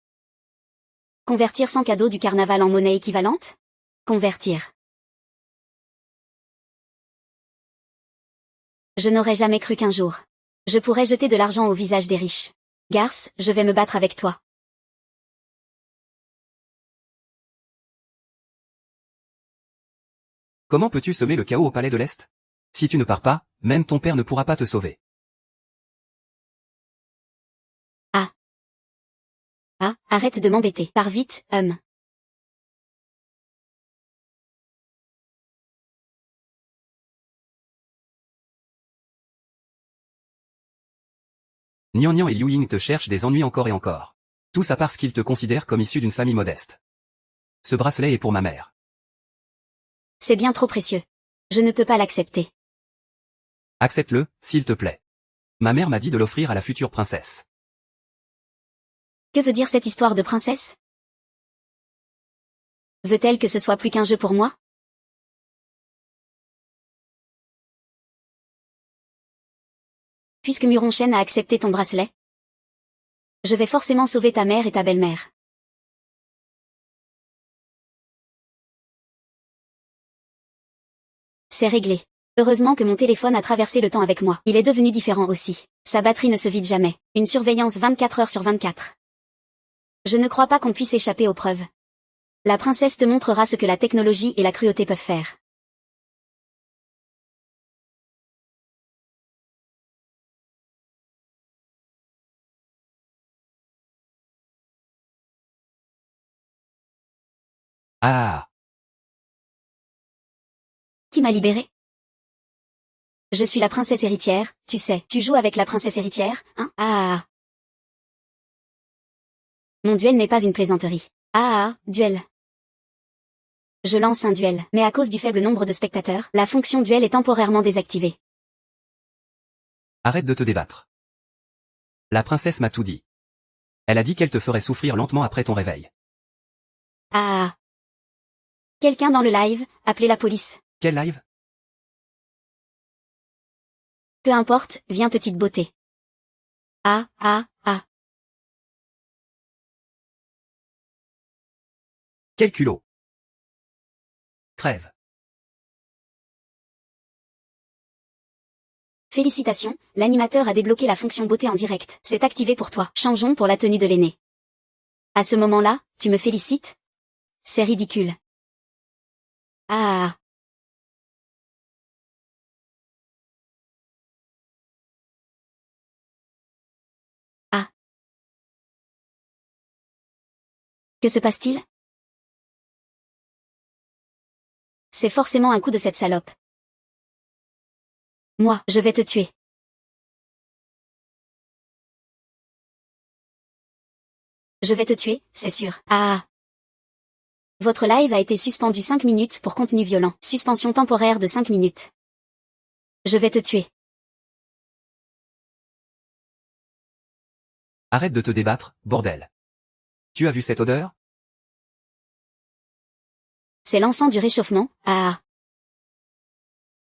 Convertir sans cadeau du carnaval en monnaie équivalente? Convertir. Je n'aurais jamais cru qu'un jour. Je pourrais jeter de l'argent au visage des riches. Garce, je vais me battre avec toi. Comment peux-tu semer le chaos au palais de l'Est? Si tu ne pars pas, même ton père ne pourra pas te sauver. Ah, arrête de m'embêter. Pars vite, Gnangnan et Liu Ying te cherchent des ennuis encore et encore. Tout ça parce qu'ils te considèrent comme issu d'une famille modeste. Ce bracelet est pour ma mère. C'est bien trop précieux. Je ne peux pas l'accepter. Accepte-le, s'il te plaît. Ma mère m'a dit de l'offrir à la future princesse. Que veut dire cette histoire de princesse? Veut-elle que ce soit plus qu'un jeu pour moi? Puisque Muronchen a accepté ton bracelet, je vais forcément sauver ta mère et ta belle-mère. C'est réglé. Heureusement que mon téléphone a traversé le temps avec moi. Il est devenu différent aussi. Sa batterie ne se vide jamais. Une surveillance 24 heures sur 24. Je ne crois pas qu'on puisse échapper aux preuves. La princesse te montrera ce que la technologie et la cruauté peuvent faire. Ah. Qui m'a libérée? Je suis la princesse héritière, tu sais. Tu joues avec la princesse héritière, hein? Ah. Mon duel n'est pas une plaisanterie. Ah, duel. Je lance un duel, mais à cause du faible nombre de spectateurs, la fonction duel est temporairement désactivée. Arrête de te débattre. La princesse m'a tout dit. Elle a dit qu'elle te ferait souffrir lentement après ton réveil. Ah. Quelqu'un dans le live, appelez la police. Quel live? Peu importe, viens petite beauté. Ah. Quel culot. Crève. Félicitations, l'animateur a débloqué la fonction beauté en direct. C'est activé pour toi. Changeons pour la tenue de l'aîné. À ce moment-là, tu me félicites? C'est ridicule. Ah. Ah. Que se passe-t-il? C'est forcément un coup de cette salope. Moi, je vais te tuer. Je vais te tuer, c'est sûr. Ah. Votre live a été suspendu 5 minutes pour contenu violent. Suspension temporaire de 5 minutes. Je vais te tuer. Arrête de te débattre, bordel. Tu as vu cette odeur? C'est l'encens du réchauffement, ah.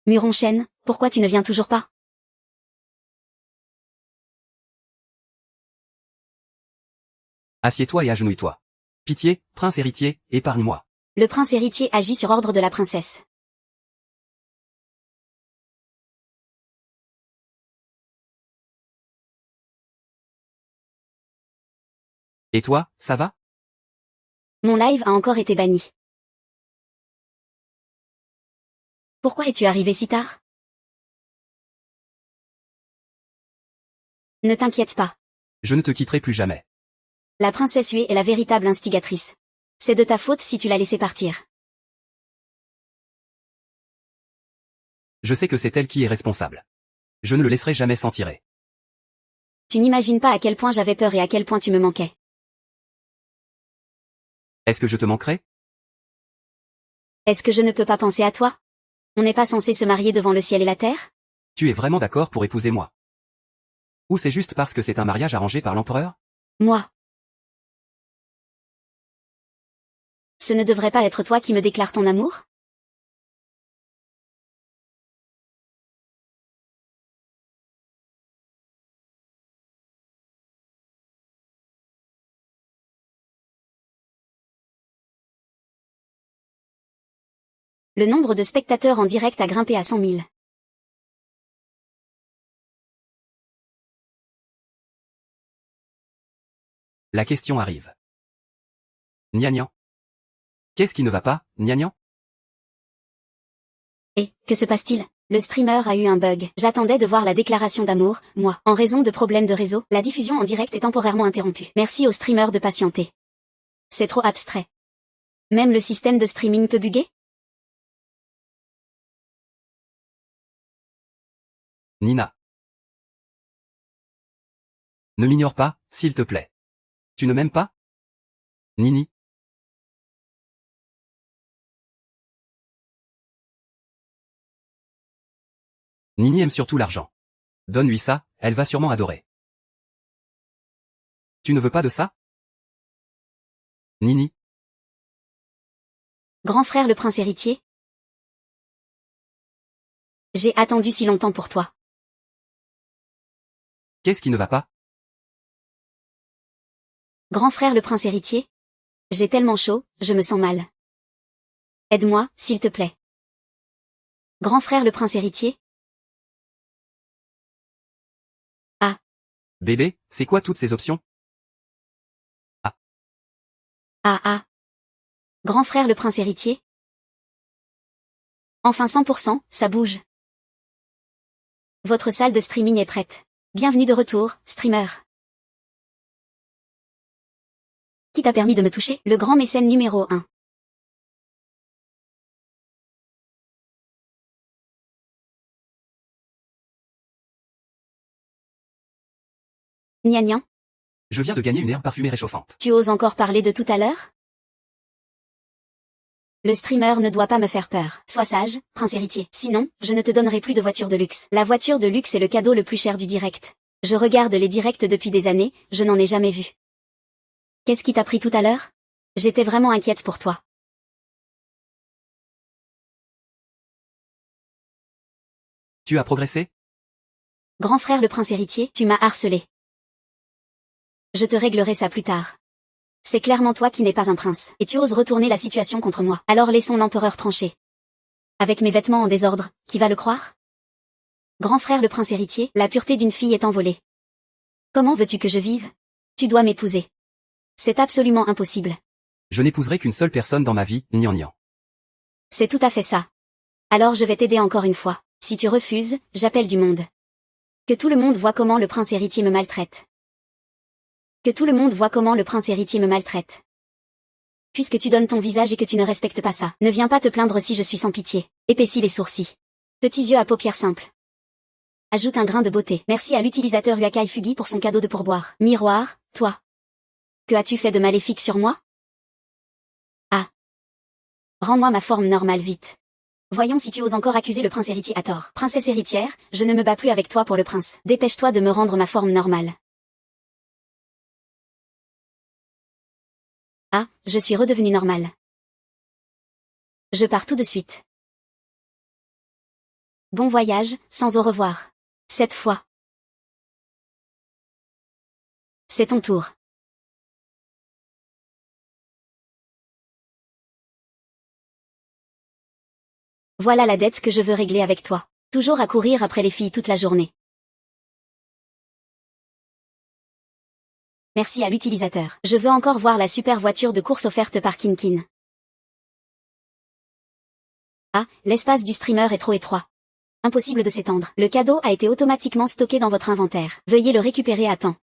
Muronchêne, pourquoi tu ne viens toujours pas? Assieds-toi et agenouille-toi. Pitié, prince héritier, épargne-moi. Le prince héritier agit sur ordre de la princesse. Et toi, ça va? Mon live a encore été banni. Pourquoi es-tu arrivé si tard? Ne t'inquiète pas. Je ne te quitterai plus jamais. La princesse Hué est la véritable instigatrice. C'est de ta faute si tu l'as laissée partir. Je sais que c'est elle qui est responsable. Je ne le laisserai jamais s'en tirer. Tu n'imagines pas à quel point j'avais peur et à quel point tu me manquais. Est-ce que je te manquerai? Est-ce que je ne peux pas penser à toi? On n'est pas censé se marier devant le ciel et la terre? Tu es vraiment d'accord pour épouser moi? Ou c'est juste parce que c'est un mariage arrangé par l'empereur? Moi. Ce ne devrait pas être toi qui me déclares ton amour? Le nombre de spectateurs en direct a grimpé à 100 000. La question arrive. Gnagnan. Qu'est-ce qui ne va pas, Gnagnan? Et, que se passe-t-il? Le streamer a eu un bug. J'attendais de voir la déclaration d'amour, moi. En raison de problèmes de réseau, la diffusion en direct est temporairement interrompue. Merci au streamer de patienter. C'est trop abstrait. Même le système de streaming peut bugger? Nina. Ne m'ignore pas, s'il te plaît. Tu ne m'aimes pas? Nini. Nini aime surtout l'argent. Donne-lui ça, elle va sûrement adorer. Tu ne veux pas de ça? Nini. Grand frère le prince héritier? J'ai attendu si longtemps pour toi. Qu'est-ce qui ne va pas? Grand frère le prince héritier? J'ai tellement chaud, je me sens mal. Aide-moi, s'il te plaît. Grand frère le prince héritier? Ah. Bébé, c'est quoi toutes ces options? Ah ah. Grand frère le prince héritier? Enfin 100%, ça bouge. Votre salle de streaming est prête. Bienvenue de retour, streamer. Qui t'a permis de me toucher? Le grand mécène numéro 1. Gnagnan, Je viens de gagner une herbe parfumée réchauffante. tu oses encore parler de tout à l'heure? Le streamer ne doit pas me faire peur. Sois sage, prince héritier. Sinon, je ne te donnerai plus de voiture de luxe. La voiture de luxe est le cadeau le plus cher du direct. Je regarde les directs depuis des années, je n'en ai jamais vu. Qu'est-ce qui t'a pris tout à l'heure? J'étais vraiment inquiète pour toi. Tu as progressé? Grand frère le prince héritier, tu m'as harcelé. Je te réglerai ça plus tard. C'est clairement toi qui n'es pas un prince, et tu oses retourner la situation contre moi. Alors laissons l'empereur trancher. Avec mes vêtements en désordre, qui va le croire? Grand frère le prince héritier, la pureté d'une fille est envolée. Comment veux-tu que je vive? Tu dois m'épouser. C'est absolument impossible. Je n'épouserai qu'une seule personne dans ma vie, Gnagnan. C'est tout à fait ça. Alors je vais t'aider encore une fois. Si tu refuses, j'appelle du monde. Que tout le monde voit comment le prince héritier me maltraite. Que tout le monde voit comment le prince héritier me maltraite. Puisque tu donnes ton visage et que tu ne respectes pas ça, ne viens pas te plaindre si je suis sans pitié. Épaissis les sourcils. Petits yeux à paupières simples. Ajoute un grain de beauté. Merci à l'utilisateur Uakai Fugi pour son cadeau de pourboire. Miroir, toi. Que as-tu fait de maléfique sur moi? Ah. Rends-moi ma forme normale vite. Voyons si tu oses encore accuser le prince héritier à tort. Princesse héritière, je ne me bats plus avec toi pour le prince. Dépêche-toi de me rendre ma forme normale. Ah, je suis redevenu normal. Je pars tout de suite. Bon voyage, sans au revoir. Cette fois. C'est ton tour. Voilà la dette que je veux régler avec toi. Toujours à courir après les filles toute la journée. Merci à l'utilisateur. Je veux encore voir la super voiture de course offerte par Kinkin. Ah, l'espace du streamer est trop étroit. Impossible de s'étendre. Le cadeau a été automatiquement stocké dans votre inventaire. Veuillez le récupérer à temps.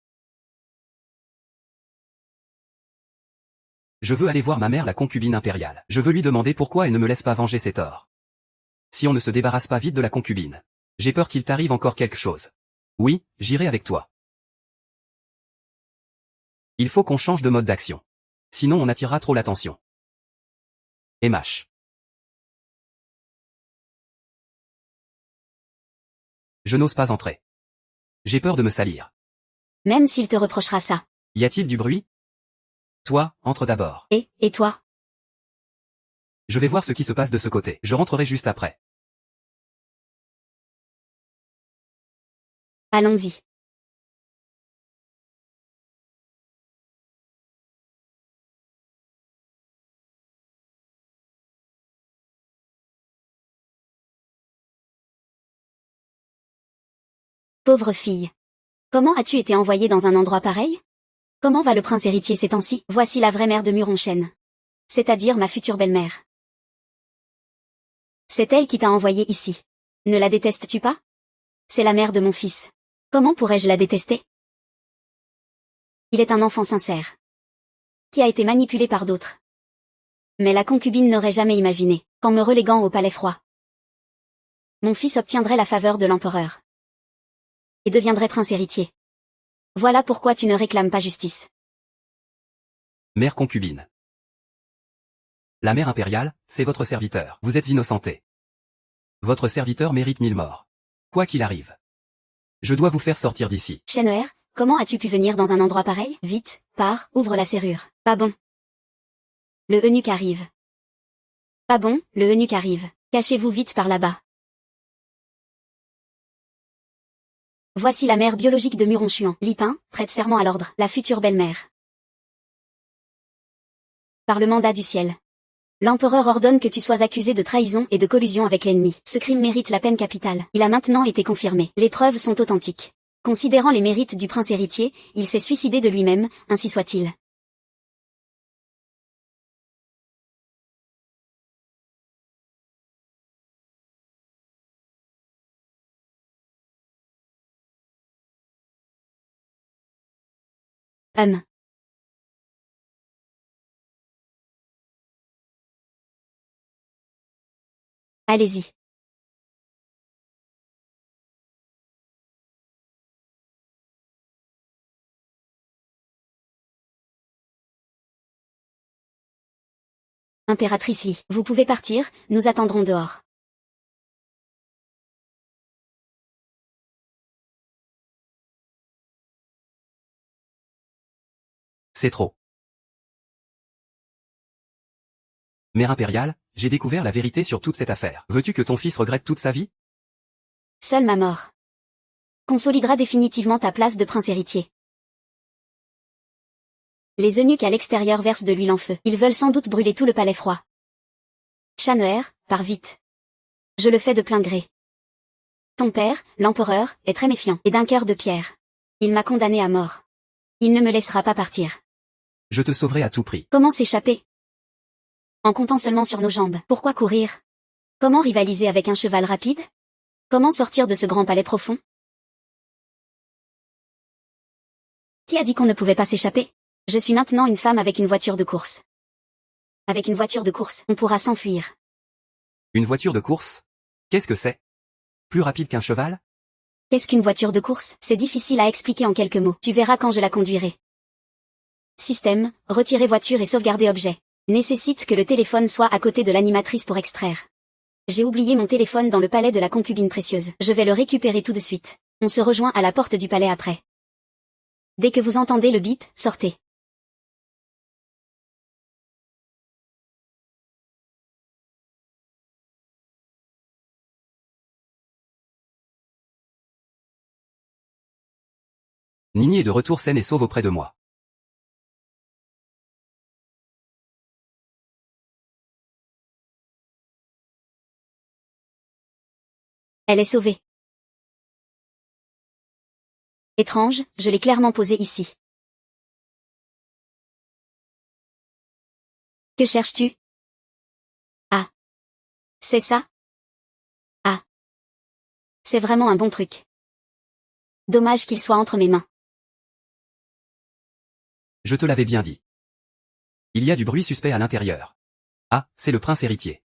Je veux aller voir ma mère la concubine impériale. Je veux lui demander pourquoi elle ne me laisse pas venger ses torts. Si on ne se débarrasse pas vite de la concubine. J'ai peur qu'il t'arrive encore quelque chose. Oui, j'irai avec toi. Il faut qu'on change de mode d'action. Sinon on attirera trop l'attention. MH. Je n'ose pas entrer. J'ai peur de me salir. Même s'il te reprochera ça. Y a-t-il du bruit? Toi, entre d'abord. Et toi? Je vais voir ce qui se passe de ce côté. Je rentrerai juste après. Allons-y. Pauvre fille. Comment as-tu été envoyée dans un endroit pareil? Comment va le prince héritier ces temps-ci? Voici la vraie mère de Muronchêne. C'est-à-dire ma future belle-mère. C'est elle qui t'a envoyé ici. Ne la détestes-tu pas? C'est la mère de mon fils. Comment pourrais-je la détester? Il est un enfant sincère. Qui a été manipulé par d'autres. Mais la concubine n'aurait jamais imaginé, qu'en me reléguant au palais froid, mon fils obtiendrait la faveur de l'empereur. Et deviendrait prince héritier. Voilà pourquoi tu ne réclames pas justice. Mère concubine. La mère impériale, c'est votre serviteur. Vous êtes innocenté. Votre serviteur mérite 1000 morts. Quoi qu'il arrive. Je dois vous faire sortir d'ici. Shenheer, comment as-tu pu venir dans un endroit pareil? Vite, pars, ouvre la serrure. Pas bon. Le eunuque arrive. Pas bon, le eunuque arrive. Cachez-vous vite par là-bas. Voici la mère biologique de Muronchuan. Lipin, prête serment à l'ordre. La future belle-mère. Par le mandat du ciel. L'empereur ordonne que tu sois accusé de trahison et de collusion avec l'ennemi. Ce crime mérite la peine capitale. Il a maintenant été confirmé. Les preuves sont authentiques. Considérant les mérites du prince héritier, il s'est suicidé de lui-même, ainsi soit-il. Allez-y. Impératrice Li, vous pouvez partir, nous attendrons dehors. C'est trop. Mère impériale, j'ai découvert la vérité sur toute cette affaire. Veux-tu que ton fils regrette toute sa vie? Seule ma mort consolidera définitivement ta place de prince héritier. Les eunuques à l'extérieur versent de l'huile en feu. Ils veulent sans doute brûler tout le palais froid. Shenheer, pars vite. Je le fais de plein gré. Ton père, l'empereur, est très méfiant et d'un cœur de pierre. Il m'a condamné à mort. Il ne me laissera pas partir. Je te sauverai à tout prix. Comment s'échapper? En comptant seulement sur nos jambes. Pourquoi courir? Comment rivaliser avec un cheval rapide? Comment sortir de ce grand palais profond? Qui a dit qu'on ne pouvait pas s'échapper? Je suis maintenant une femme avec une voiture de course. Avec une voiture de course, on pourra s'enfuir. Une voiture de course? Qu'est-ce que c'est? Plus rapide qu'un cheval? Qu'est-ce qu'une voiture de course? C'est difficile à expliquer en quelques mots. Tu verras quand je la conduirai. Système, retirer voiture et sauvegarder objet. Nécessite que le téléphone soit à côté de l'animatrice pour extraire. J'ai oublié mon téléphone dans le palais de la concubine précieuse. Je vais le récupérer tout de suite. On se rejoint à la porte du palais après. Dès que vous entendez le bip, sortez. Nini est de retour saine et sauve auprès de moi. Elle est sauvée. Étrange, je l'ai clairement posée ici. Que cherches-tu? Ah. C'est ça? Ah. C'est vraiment un bon truc. Dommage qu'il soit entre mes mains. Je te l'avais bien dit. Il y a du bruit suspect à l'intérieur. Ah, c'est le prince héritier.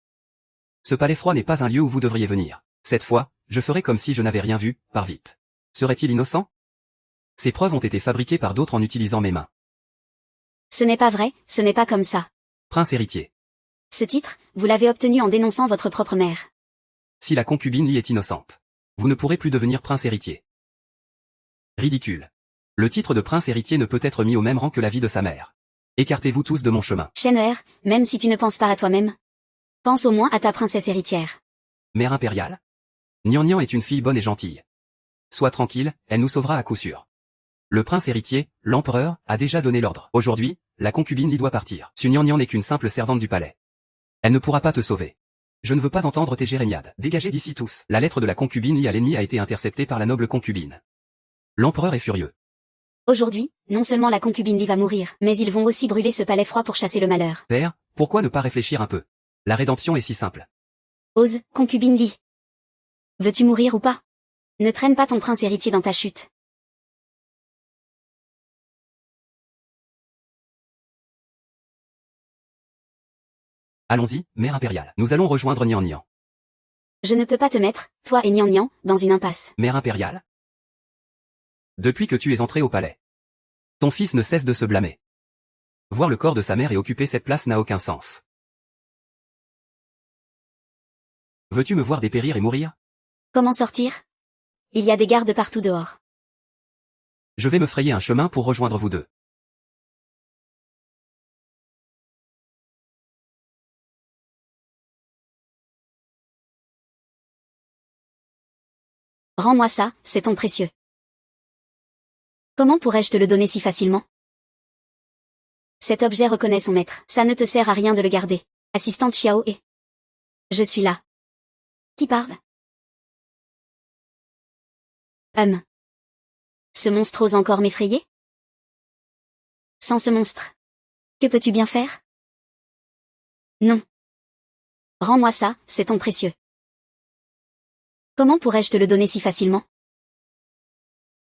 Ce palais froid n'est pas un lieu où vous devriez venir. Cette fois, je ferai comme si je n'avais rien vu, pars vite. Serait-il innocent? Ces preuves ont été fabriquées par d'autres en utilisant mes mains. Ce n'est pas vrai, ce n'est pas comme ça. Prince héritier. Ce titre, vous l'avez obtenu en dénonçant votre propre mère. Si la concubine Li est innocente, vous ne pourrez plus devenir prince héritier. Ridicule. Le titre de prince héritier ne peut être mis au même rang que la vie de sa mère. Écartez-vous tous de mon chemin. Shenhe, même si tu ne penses pas à toi-même, pense au moins à ta princesse héritière. Mère impériale? Nian Nian est une fille bonne et gentille. Sois tranquille, elle nous sauvera à coup sûr. Le prince héritier, l'empereur, a déjà donné l'ordre. Aujourd'hui, la concubine Li doit partir. Su Nian Nian n'est qu'une simple servante du palais. Elle ne pourra pas te sauver. Je ne veux pas entendre tes jérémiades. Dégagez d'ici tous. La lettre de la concubine Li à l'ennemi a été interceptée par la noble concubine. L'empereur est furieux. Aujourd'hui, non seulement la concubine Li va mourir, mais ils vont aussi brûler ce palais froid pour chasser le malheur. Père, pourquoi ne pas réfléchir un peu? La rédemption est si simple. Ose, concubine Li. Veux-tu mourir ou pas? Ne traîne pas ton prince héritier dans ta chute. Allons-y, mère impériale. Nous allons rejoindre Nian Nian. Je ne peux pas te mettre, toi et Nian Nian, dans une impasse. Mère impériale? Depuis que tu es entré au palais, ton fils ne cesse de se blâmer. Voir le corps de sa mère et occuper cette place n'a aucun sens. Veux-tu me voir dépérir et mourir? Comment sortir? Il y a des gardes partout dehors. Je vais me frayer un chemin pour rejoindre vous deux. Rends-moi ça, c'est ton précieux. Comment pourrais-je te le donner si facilement? Cet objet reconnaît son maître. Ça ne te sert à rien de le garder. Assistante Xiao et... Je suis là. Qui parle? Ce monstre ose encore m'effrayer? Sans ce monstre, que peux-tu bien faire? Non. Rends-moi ça, c'est ton précieux. Comment pourrais-je te le donner si facilement?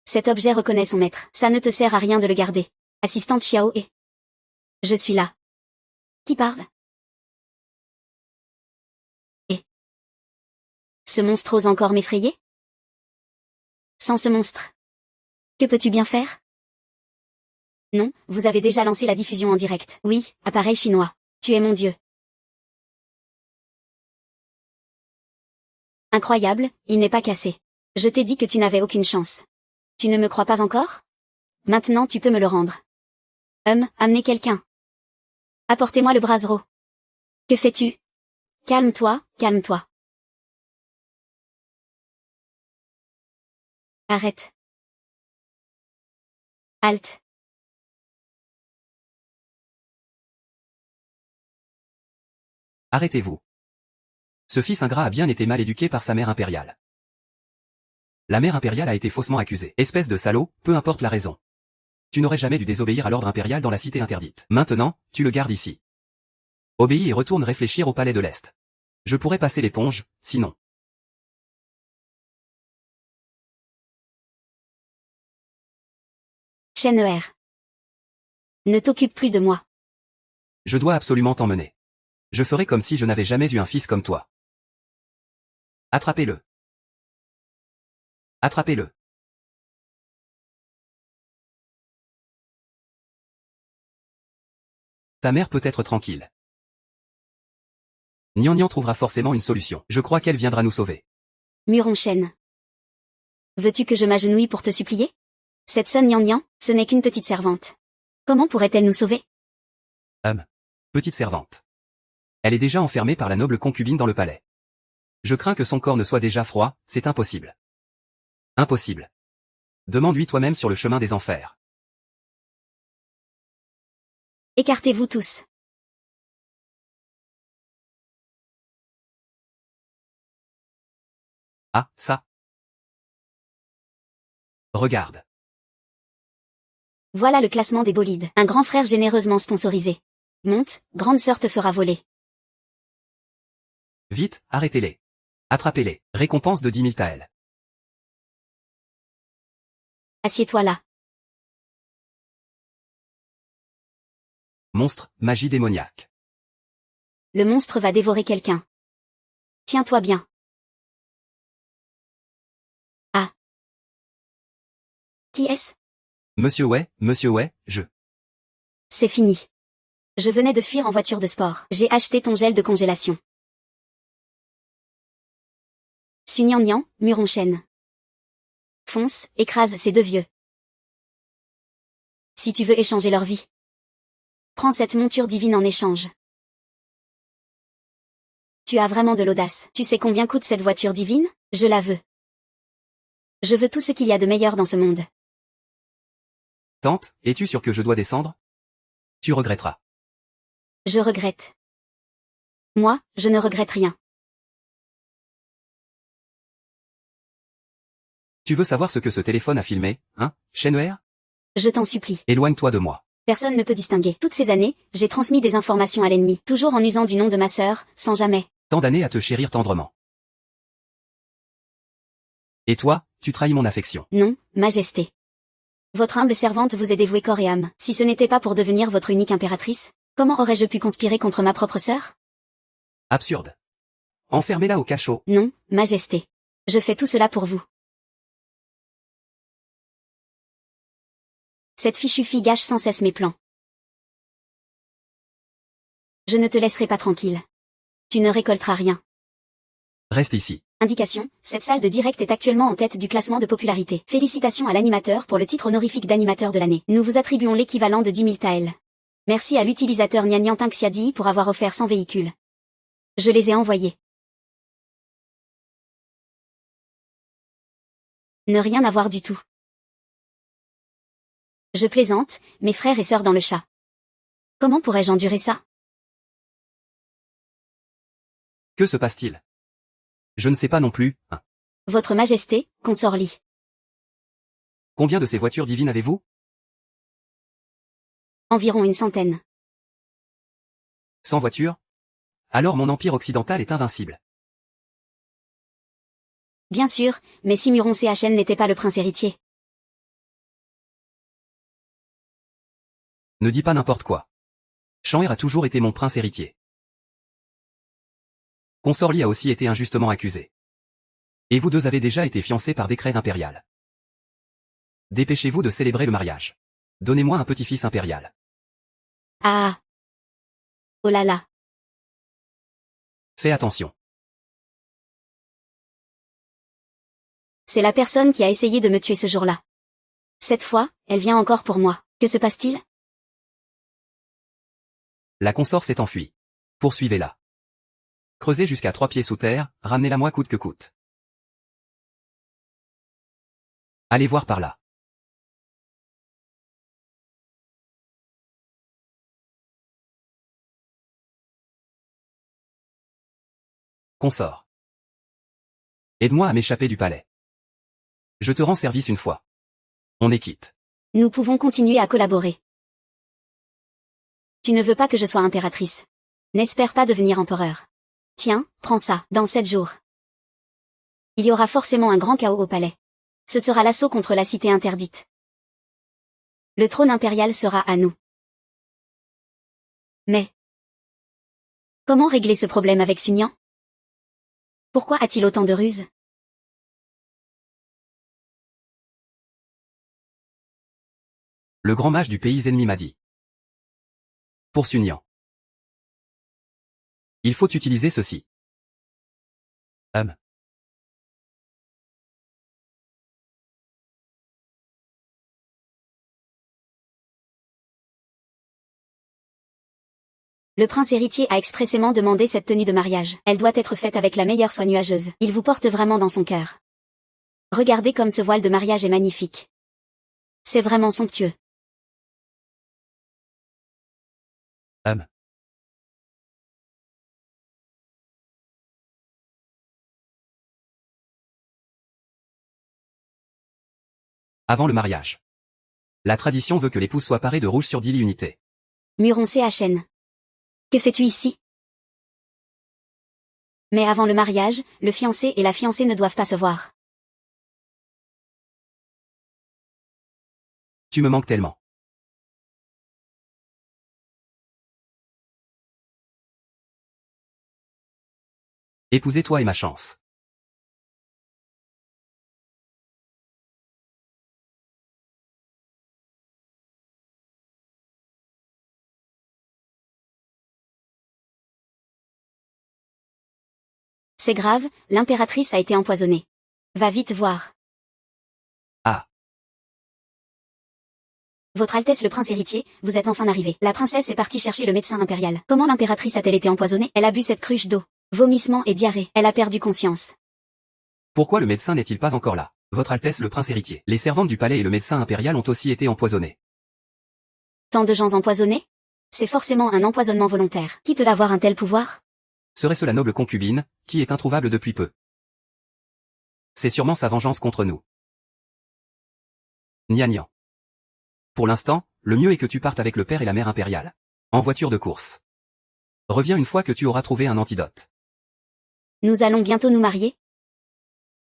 Cet objet reconnaît son maître. Ça ne te sert à rien de le garder. Assistante Xiao et... Je suis là. Qui parle? Et... Ce monstre ose encore m'effrayer? Sans ce monstre, que peux-tu bien faire? Non, vous avez déjà lancé la diffusion en direct. Oui, appareil chinois. Tu es mon dieu. Incroyable, il n'est pas cassé. Je t'ai dit que tu n'avais aucune chance. Tu ne me crois pas encore? Maintenant tu peux me le rendre. Amenez quelqu'un. Apportez-moi le brasero. Que fais-tu? Calme-toi, calme-toi. Arrête. Halte. Arrêtez-vous. Ce fils ingrat a bien été mal éduqué par sa mère impériale. La mère impériale a été faussement accusée. Espèce de salaud, peu importe la raison. Tu n'aurais jamais dû désobéir à l'ordre impérial dans la cité interdite. Maintenant, tu le gardes ici. Obéis et retourne réfléchir au palais de l'Est. Je pourrais passer l'éponge, sinon. Shenhe. Ne t'occupe plus de moi. Je dois absolument t'emmener. Je ferai comme si je n'avais jamais eu un fils comme toi. Attrapez-le. Attrapez-le. Ta mère peut être tranquille. Nian Nian trouvera forcément une solution. Je crois qu'elle viendra nous sauver. Muronchen. Veux-tu que je m'agenouille pour te supplier? Cette Sun Nian Nian, ce n'est qu'une petite servante. Comment pourrait-elle nous sauver? Petite servante. Elle est déjà enfermée par la noble concubine dans le palais. Je crains que son corps ne soit déjà froid, c'est impossible. Impossible. Demande-lui toi-même sur le chemin des enfers. Écartez-vous tous. Ah, ça. Regarde. Voilà le classement des bolides. Un grand frère généreusement sponsorisé. Monte, grande sœur te fera voler. Vite, arrêtez-les. Attrapez-les. Récompense de 10 000 taels. Assieds-toi là. Monstre, magie démoniaque. Le monstre va dévorer quelqu'un. Tiens-toi bien. Ah. Qui est-ce? Monsieur ouais, je. C'est fini. Je venais de fuir en voiture de sport. J'ai acheté ton gel de congélation. Sugnangnang, Muronchen. Fonce, écrase ces deux vieux. Si tu veux échanger leur vie. Prends cette monture divine en échange. Tu as vraiment de l'audace. Tu sais combien coûte cette voiture divine? Je la veux. Je veux tout ce qu'il y a de meilleur dans ce monde. Tante, es-tu sûr que je dois descendre? Tu regretteras. Je regrette. Moi, je ne regrette rien. Tu veux savoir ce que ce téléphone a filmé, hein, Shenhue? Je t'en supplie. Éloigne-toi de moi. Personne ne peut distinguer. Toutes ces années, j'ai transmis des informations à l'ennemi, toujours en usant du nom de ma sœur, sans jamais. Tant d'années à te chérir tendrement. Et toi, tu trahis mon affection. Non, Majesté. Votre humble servante vous est dévouée corps et âme. Si ce n'était pas pour devenir votre unique impératrice, comment aurais-je pu conspirer contre ma propre sœur? Absurde. Enfermez-la au cachot. Non, Majesté. Je fais tout cela pour vous. Cette fichue fille gâche sans cesse mes plans. Je ne te laisserai pas tranquille. Tu ne récolteras rien. Reste ici. Indication, cette salle de direct est actuellement en tête du classement de popularité. Félicitations à l'animateur pour le titre honorifique d'animateur de l'année. Nous vous attribuons l'équivalent de 10 000 taels. Merci à l'utilisateur Nyanyanting Xiadi pour avoir offert 100 véhicules. Je les ai envoyés. Ne rien avoir du tout. Je plaisante, mes frères et sœurs dans le chat. Comment pourrais-je endurer ça? Que se passe-t-il? Je ne sais pas non plus, hein. Votre Majesté, consort Li. Combien de ces voitures divines avez-vous? Environ une centaine. 100 voitures? Alors mon empire occidental est invincible. Bien sûr, mais si Muron CHN n'était pas le prince héritier. Ne dis pas n'importe quoi. Shenhue a toujours été mon prince héritier. Consort Li a aussi été injustement accusé. Et vous deux avez déjà été fiancés par décret impérial. Dépêchez-vous de célébrer le mariage. Donnez-moi un petit-fils impérial. Ah. Oh là là. Fais attention. C'est la personne qui a essayé de me tuer ce jour-là. Cette fois, elle vient encore pour moi. Que se passe-t-il? La consort s'est enfuie. Poursuivez-la. Creusez jusqu'à 3 pieds sous terre, ramenez-la moi coûte que coûte. Allez voir par là. Consort. Aide-moi à m'échapper du palais. Je te rends service une fois. On est quitte. Nous pouvons continuer à collaborer. Tu ne veux pas que je sois impératrice. N'espère pas devenir empereur. Tiens, prends ça, dans 7 jours. Il y aura forcément un grand chaos au palais. Ce sera l'assaut contre la cité interdite. Le trône impérial sera à nous. Mais comment régler ce problème avec Sunyan? Pourquoi a-t-il autant de ruses? Le grand mage du pays ennemi m'a dit. Pour Sunyan. Il faut utiliser ceci. Le prince héritier a expressément demandé cette tenue de mariage. Elle doit être faite avec la meilleure soie nuageuse. Il vous porte vraiment dans son cœur. Regardez comme ce voile de mariage est magnifique. C'est vraiment somptueux. Avant le mariage. La tradition veut que l'épouse soit parée de rouge sur 10 unités. Muron CHN. Que fais-tu ici? Mais avant le mariage, le fiancé et la fiancée ne doivent pas se voir. Tu me manques tellement. Épouser-toi est ma chance. C'est grave, l'impératrice a été empoisonnée. Va vite voir. Ah. Votre Altesse le prince héritier, vous êtes enfin arrivé. La princesse est partie chercher le médecin impérial. Comment l'impératrice a-t-elle été empoisonnée? Elle a bu cette cruche d'eau. Vomissements et diarrhée. Elle a perdu conscience. Pourquoi le médecin n'est-il pas encore là? Votre Altesse le prince héritier. Les servantes du palais et le médecin impérial ont aussi été empoisonnés. Tant de gens empoisonnés? C'est forcément un empoisonnement volontaire. Qui peut avoir un tel pouvoir? Serait-ce la noble concubine, qui est introuvable depuis peu? C'est sûrement sa vengeance contre nous. Gnagnan. Pour l'instant, le mieux est que tu partes avec le père et la mère impériale. En voiture de course. Reviens une fois que tu auras trouvé un antidote. Nous allons bientôt nous marier?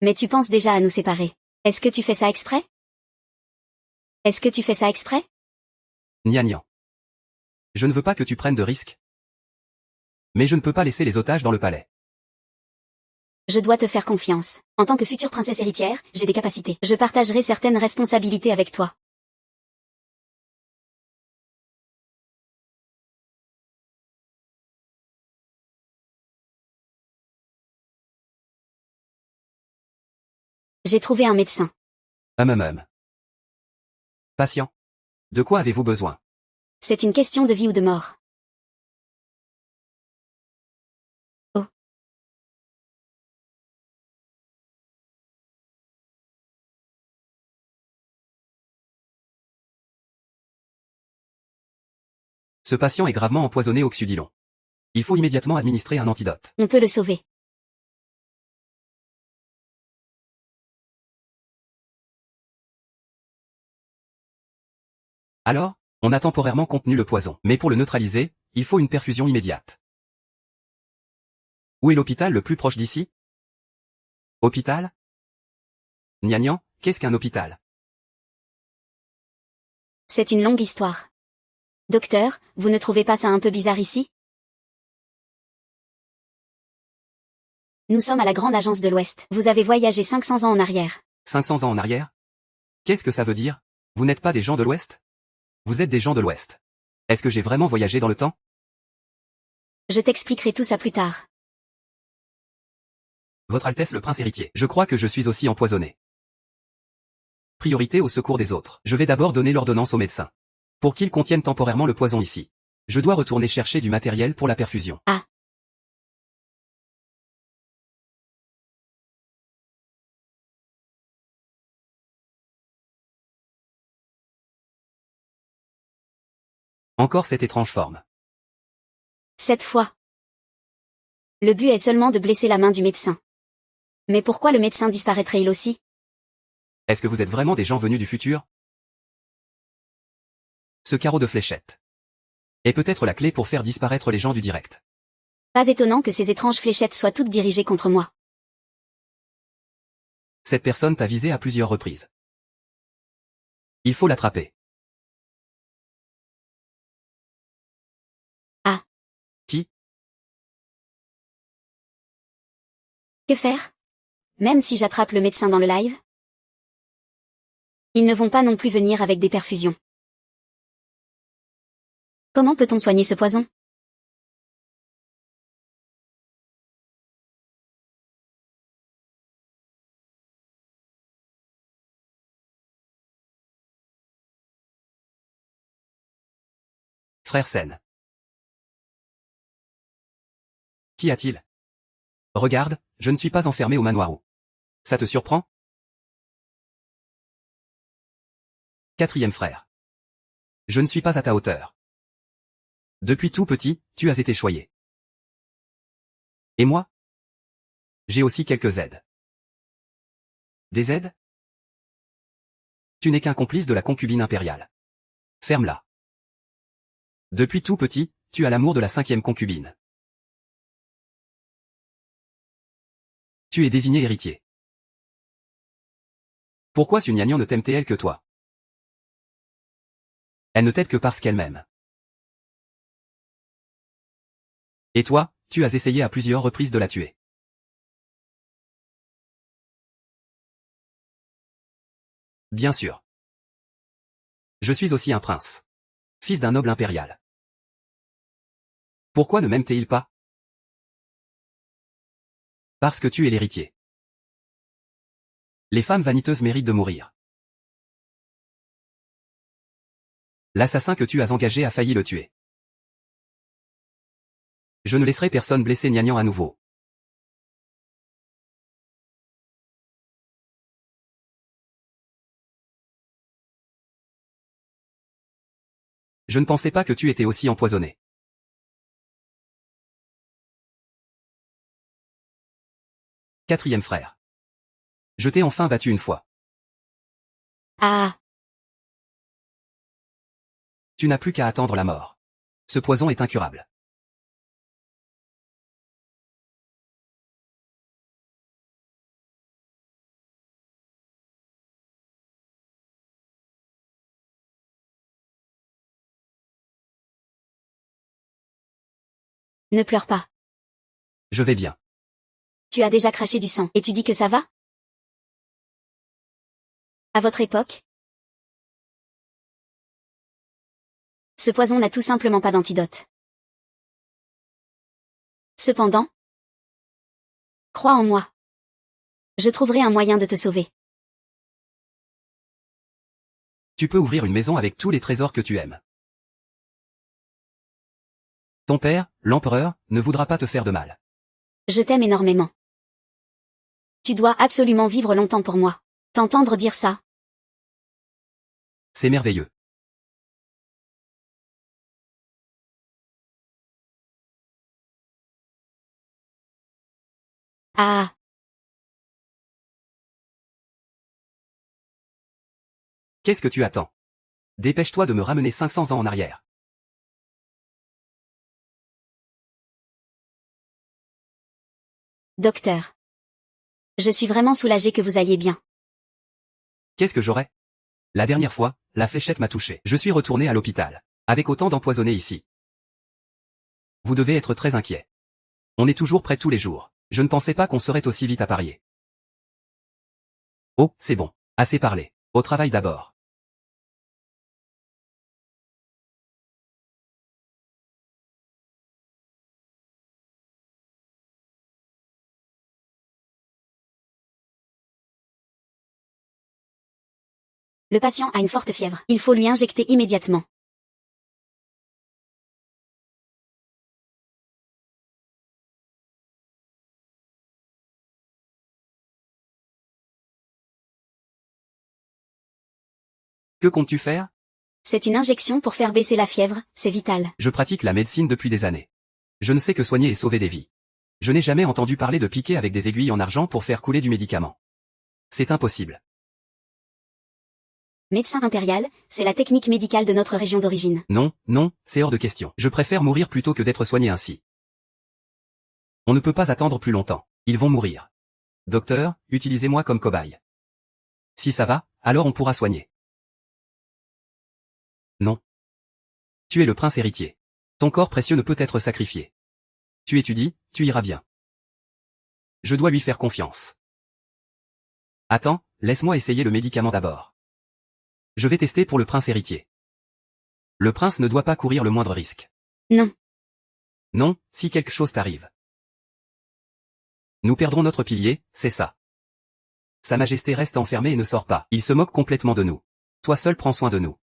Mais tu penses déjà à nous séparer. Est-ce que tu fais ça exprès? Est-ce que tu fais ça exprès? Gnagnan. Je ne veux pas que tu prennes de risques. Mais je ne peux pas laisser les otages dans le palais. Je dois te faire confiance. En tant que future princesse héritière, j'ai des capacités. Je partagerai certaines responsabilités avec toi. J'ai trouvé un médecin. Patient. De quoi avez-vous besoin? C'est une question de vie ou de mort. Oh. Ce patient est gravement empoisonné au Xudilon. Il faut immédiatement administrer un antidote. On peut le sauver. Alors, on a temporairement contenu le poison. Mais pour le neutraliser, il faut une perfusion immédiate. Où est l'hôpital le plus proche d'ici? Hôpital? Gnagnan, qu'est-ce qu'un hôpital? C'est une longue histoire. Docteur, vous ne trouvez pas ça un peu bizarre ici? Nous sommes à la Grande Agence de l'Ouest. Vous avez voyagé 500 ans en arrière. 500 ans en arrière? Qu'est-ce que ça veut dire? Vous n'êtes pas des gens de l'Ouest? Vous êtes des gens de l'Ouest. Est-ce que j'ai vraiment voyagé dans le temps? Je t'expliquerai tout ça plus tard. Votre Altesse le prince héritier. Je crois que je suis aussi empoisonné. Priorité au secours des autres. Je vais d'abord donner l'ordonnance au médecin. Pour qu'il contienne temporairement le poison ici. Je dois retourner chercher du matériel pour la perfusion. Ah. Encore cette étrange forme. Cette fois. Le but est seulement de blesser la main du médecin. Mais pourquoi le médecin disparaîtrait-il aussi? Est-ce que vous êtes vraiment des gens venus du futur? Ce carreau de fléchette est peut-être la clé pour faire disparaître les gens du direct. Pas étonnant que ces étranges fléchettes soient toutes dirigées contre moi. Cette personne t'a visé à plusieurs reprises. Il faut l'attraper. Ah. Qui? Que faire? Même si j'attrape le médecin dans le live? Ils ne vont pas non plus venir avec des perfusions. Comment peut-on soigner ce poison? Frère Sen. Qu'y a-t-il? Regarde, je ne suis pas enfermé au manoir. Ça te surprend? Quatrième frère. Je ne suis pas à ta hauteur. Depuis tout petit, tu as été choyé. Et moi? J'ai aussi quelques aides. Des aides? Tu n'es qu'un complice de la concubine impériale. Ferme-la. Depuis tout petit, tu as l'amour de la 5e concubine. Tu es désigné héritier. Pourquoi Sun Yanyan ne t'aime-t-elle que toi? Elle ne t'aide que parce qu'elle m'aime. Et toi, tu as essayé à plusieurs reprises de la tuer. Bien sûr. Je suis aussi un prince. Fils d'un noble impérial. Pourquoi ne m'aime-t-il pas? Parce que tu es l'héritier. Les femmes vaniteuses méritent de mourir. L'assassin que tu as engagé a failli le tuer. Je ne laisserai personne blesser Nyan Nyan à nouveau. Je ne pensais pas que tu étais aussi empoisonné. Quatrième frère. Je t'ai enfin battu une fois. Ah. Tu n'as plus qu'à attendre la mort. Ce poison est incurable. Ne pleure pas. Je vais bien. Tu as déjà craché du sang, et tu dis que ça va? À votre époque? Ce poison n'a tout simplement pas d'antidote. Cependant, crois en moi. Je trouverai un moyen de te sauver. Tu peux ouvrir une maison avec tous les trésors que tu aimes. Ton père, l'empereur, ne voudra pas te faire de mal. Je t'aime énormément. Tu dois absolument vivre longtemps pour moi. T'entendre dire ça? C'est merveilleux. Ah. Qu'est-ce que tu attends? Dépêche-toi de me ramener 500 ans en arrière. Docteur. Je suis vraiment soulagée que vous alliez bien. Qu'est-ce que j'aurais? La dernière fois, la fléchette m'a touché. Je suis retourné à l'hôpital. Avec autant d'empoisonnés ici. Vous devez être très inquiet. On est toujours prêt tous les jours. Je ne pensais pas qu'on serait aussi vite apparié. Oh, c'est bon. Assez parlé. Au travail d'abord. Le patient a une forte fièvre. Il faut lui injecter immédiatement. Que comptes-tu faire? C'est une injection pour faire baisser la fièvre, c'est vital. Je pratique la médecine depuis des années. Je ne sais que soigner et sauver des vies. Je n'ai jamais entendu parler de piquer avec des aiguilles en argent pour faire couler du médicament. C'est impossible. Médecin impérial, c'est la technique médicale de notre région d'origine. Non, non, c'est hors de question. Je préfère mourir plutôt que d'être soigné ainsi. On ne peut pas attendre plus longtemps. Ils vont mourir. Docteur, utilisez-moi comme cobaye. Si ça va, alors on pourra soigner. Non. Tu es le prince héritier. Ton corps précieux ne peut être sacrifié. Tu étudies, tu iras bien. Je dois lui faire confiance. Attends, laisse-moi essayer le médicament d'abord. Je vais tester pour le prince héritier. Le prince ne doit pas courir le moindre risque. Non. Non, si quelque chose t'arrive. Nous perdrons notre pilier, c'est ça. Sa Majesté reste enfermée et ne sort pas. Il se moque complètement de nous. Toi seul prends soin de nous.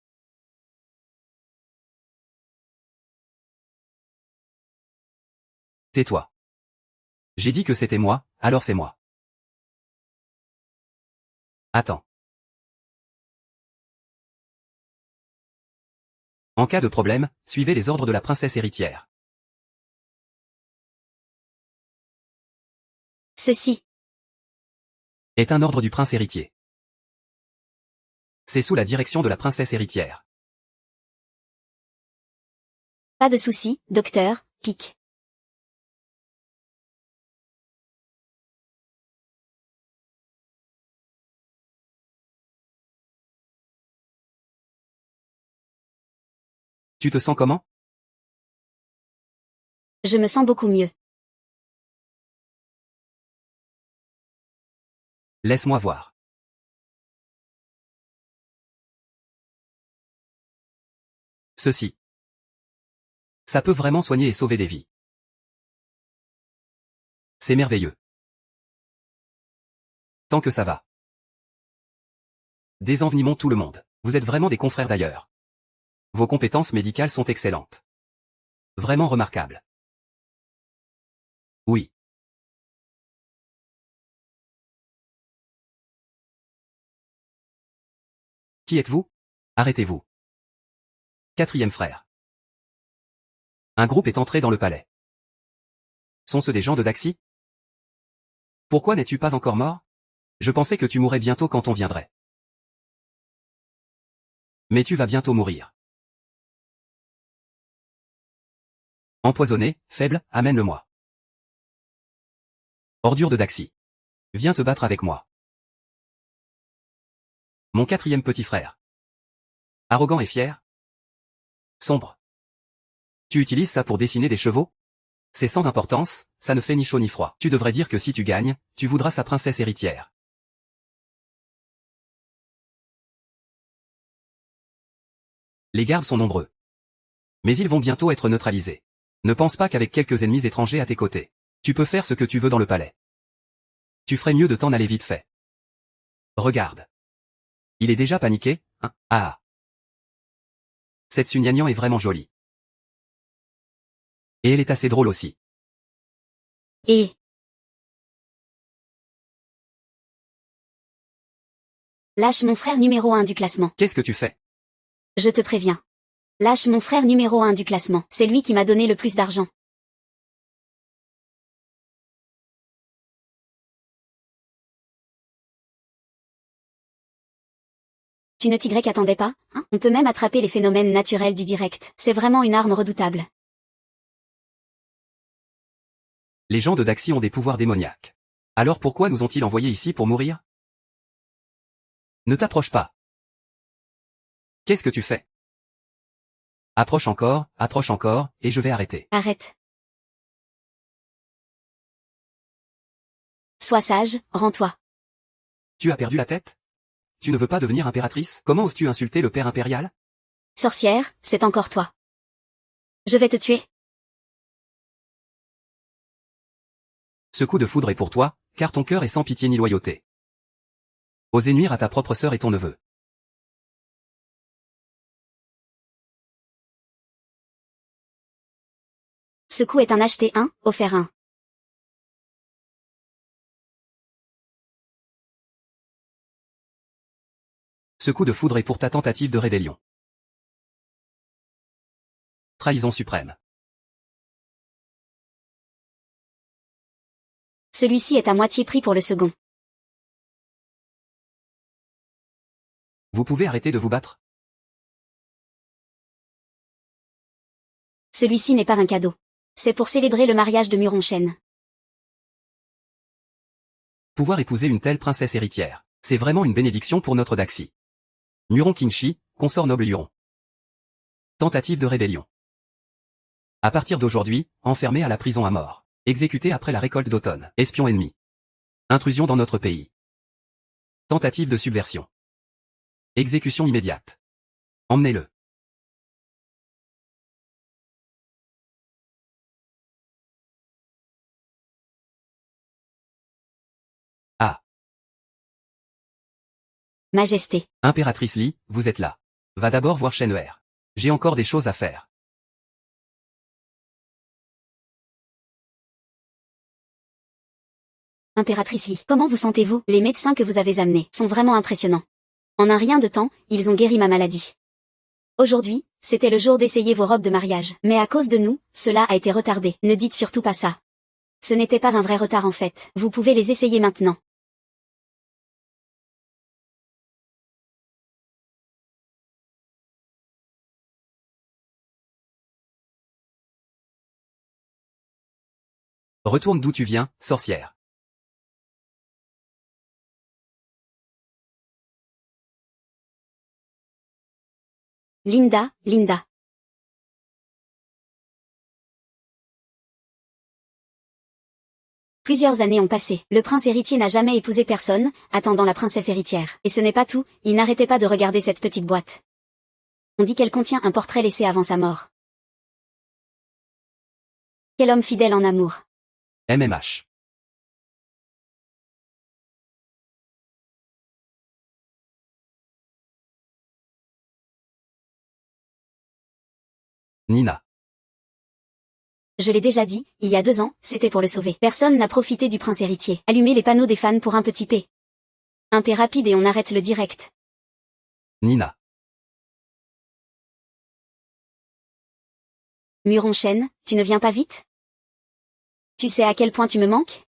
Tais-toi. J'ai dit que c'était moi, alors c'est moi. Attends. En cas de problème, suivez les ordres de la princesse héritière. Ceci. Est un ordre du prince héritier. C'est sous la direction de la princesse héritière. Pas de souci, docteur, pic. Tu te sens comment? Je me sens beaucoup mieux. Laisse-moi voir. Ceci. Ça peut vraiment soigner et sauver des vies. C'est merveilleux. Tant que ça va. Désenvenimons tout le monde. Vous êtes vraiment des confrères d'ailleurs. Vos compétences médicales sont excellentes. Vraiment remarquables. Oui. Qui êtes-vous? Arrêtez-vous. Quatrième frère. Un groupe est entré dans le palais. Sont-ce des gens de Daxi? Pourquoi n'es-tu pas encore mort? Je pensais que tu mourrais bientôt quand on viendrait. Mais tu vas bientôt mourir. Empoisonné, faible, amène-le-moi. Ordure de Daxi. Viens te battre avec moi. Mon quatrième petit frère. Arrogant et fier. Sombre. Tu utilises ça pour dessiner des chevaux? C'est sans importance, ça ne fait ni chaud ni froid. Tu devrais dire que si tu gagnes, tu voudras sa princesse héritière. Les gardes sont nombreux. Mais ils vont bientôt être neutralisés. Ne pense pas qu'avec quelques ennemis étrangers à tes côtés, tu peux faire ce que tu veux dans le palais. Tu ferais mieux de t'en aller vite fait. Regarde. Il est déjà paniqué, hein? Ah. Cette Sun Yanyan est vraiment jolie. Et elle est assez drôle aussi. Et... Lâche mon frère numéro 1 du classement. Qu'est-ce que tu fais? Je te préviens. Lâche mon frère numéro 1 du classement. C'est lui qui m'a donné le plus d'argent. Tu ne t'y attendais pas, hein? On peut même attraper les phénomènes naturels du direct. C'est vraiment une arme redoutable. Les gens de Daxi ont des pouvoirs démoniaques. Alors pourquoi nous ont-ils envoyés ici pour mourir? Ne t'approche pas. Qu'est-ce que tu fais? Approche encore, et je vais arrêter. Arrête. Sois sage, rends-toi. Tu as perdu la tête? Tu ne veux pas devenir impératrice? Comment oses-tu insulter le père impérial? Sorcière, c'est encore toi. Je vais te tuer. Ce coup de foudre est pour toi, car ton cœur est sans pitié ni loyauté. Osez nuire à ta propre sœur et ton neveu. Ce coup est un acheté 1, offert 1. Ce coup de foudre est pour ta tentative de rébellion. Trahison suprême. Celui-ci est à moitié prix pour le second. Vous pouvez arrêter de vous battre? Celui-ci n'est pas un cadeau. C'est pour célébrer le mariage de Muronchen. Pouvoir épouser une telle princesse héritière, c'est vraiment une bénédiction pour notre Daxi. Muron Kinshi, consort noble Huron. Tentative de rébellion. À partir d'aujourd'hui, enfermé à la prison à mort. Exécuté après la récolte d'automne. Espion ennemi. Intrusion dans notre pays. Tentative de subversion. Exécution immédiate. Emmenez-le. Ah. Majesté. Impératrice Li, vous êtes là. Va d'abord voir Shenhe. J'ai encore des choses à faire. Impératrice Li, comment vous sentez-vous? Les médecins que vous avez amenés sont vraiment impressionnants. En un rien de temps, ils ont guéri ma maladie. Aujourd'hui, C'était le jour d'essayer vos robes de mariage. Mais à cause de nous, cela a été retardé. Ne dites surtout pas ça. Ce n'était pas un vrai retard en fait. Vous pouvez les essayer maintenant. Retourne d'où tu viens, sorcière. Linda, Linda. Plusieurs années ont passé. Le prince héritier n'a jamais épousé personne, attendant la princesse héritière. Et ce n'est pas tout, il n'arrêtait pas de regarder cette petite boîte. On dit qu'elle contient un portrait laissé avant sa mort. Quel homme fidèle en amour. MMH. Nina. Je l'ai déjà dit, il y a 2 ans, c'était pour le sauver. Personne n'a profité du prince héritier. Allumez les panneaux des fans pour un petit P. Un P rapide et on arrête le direct. Nina. Muronchène, tu ne viens pas vite? Tu sais à quel point tu me manques?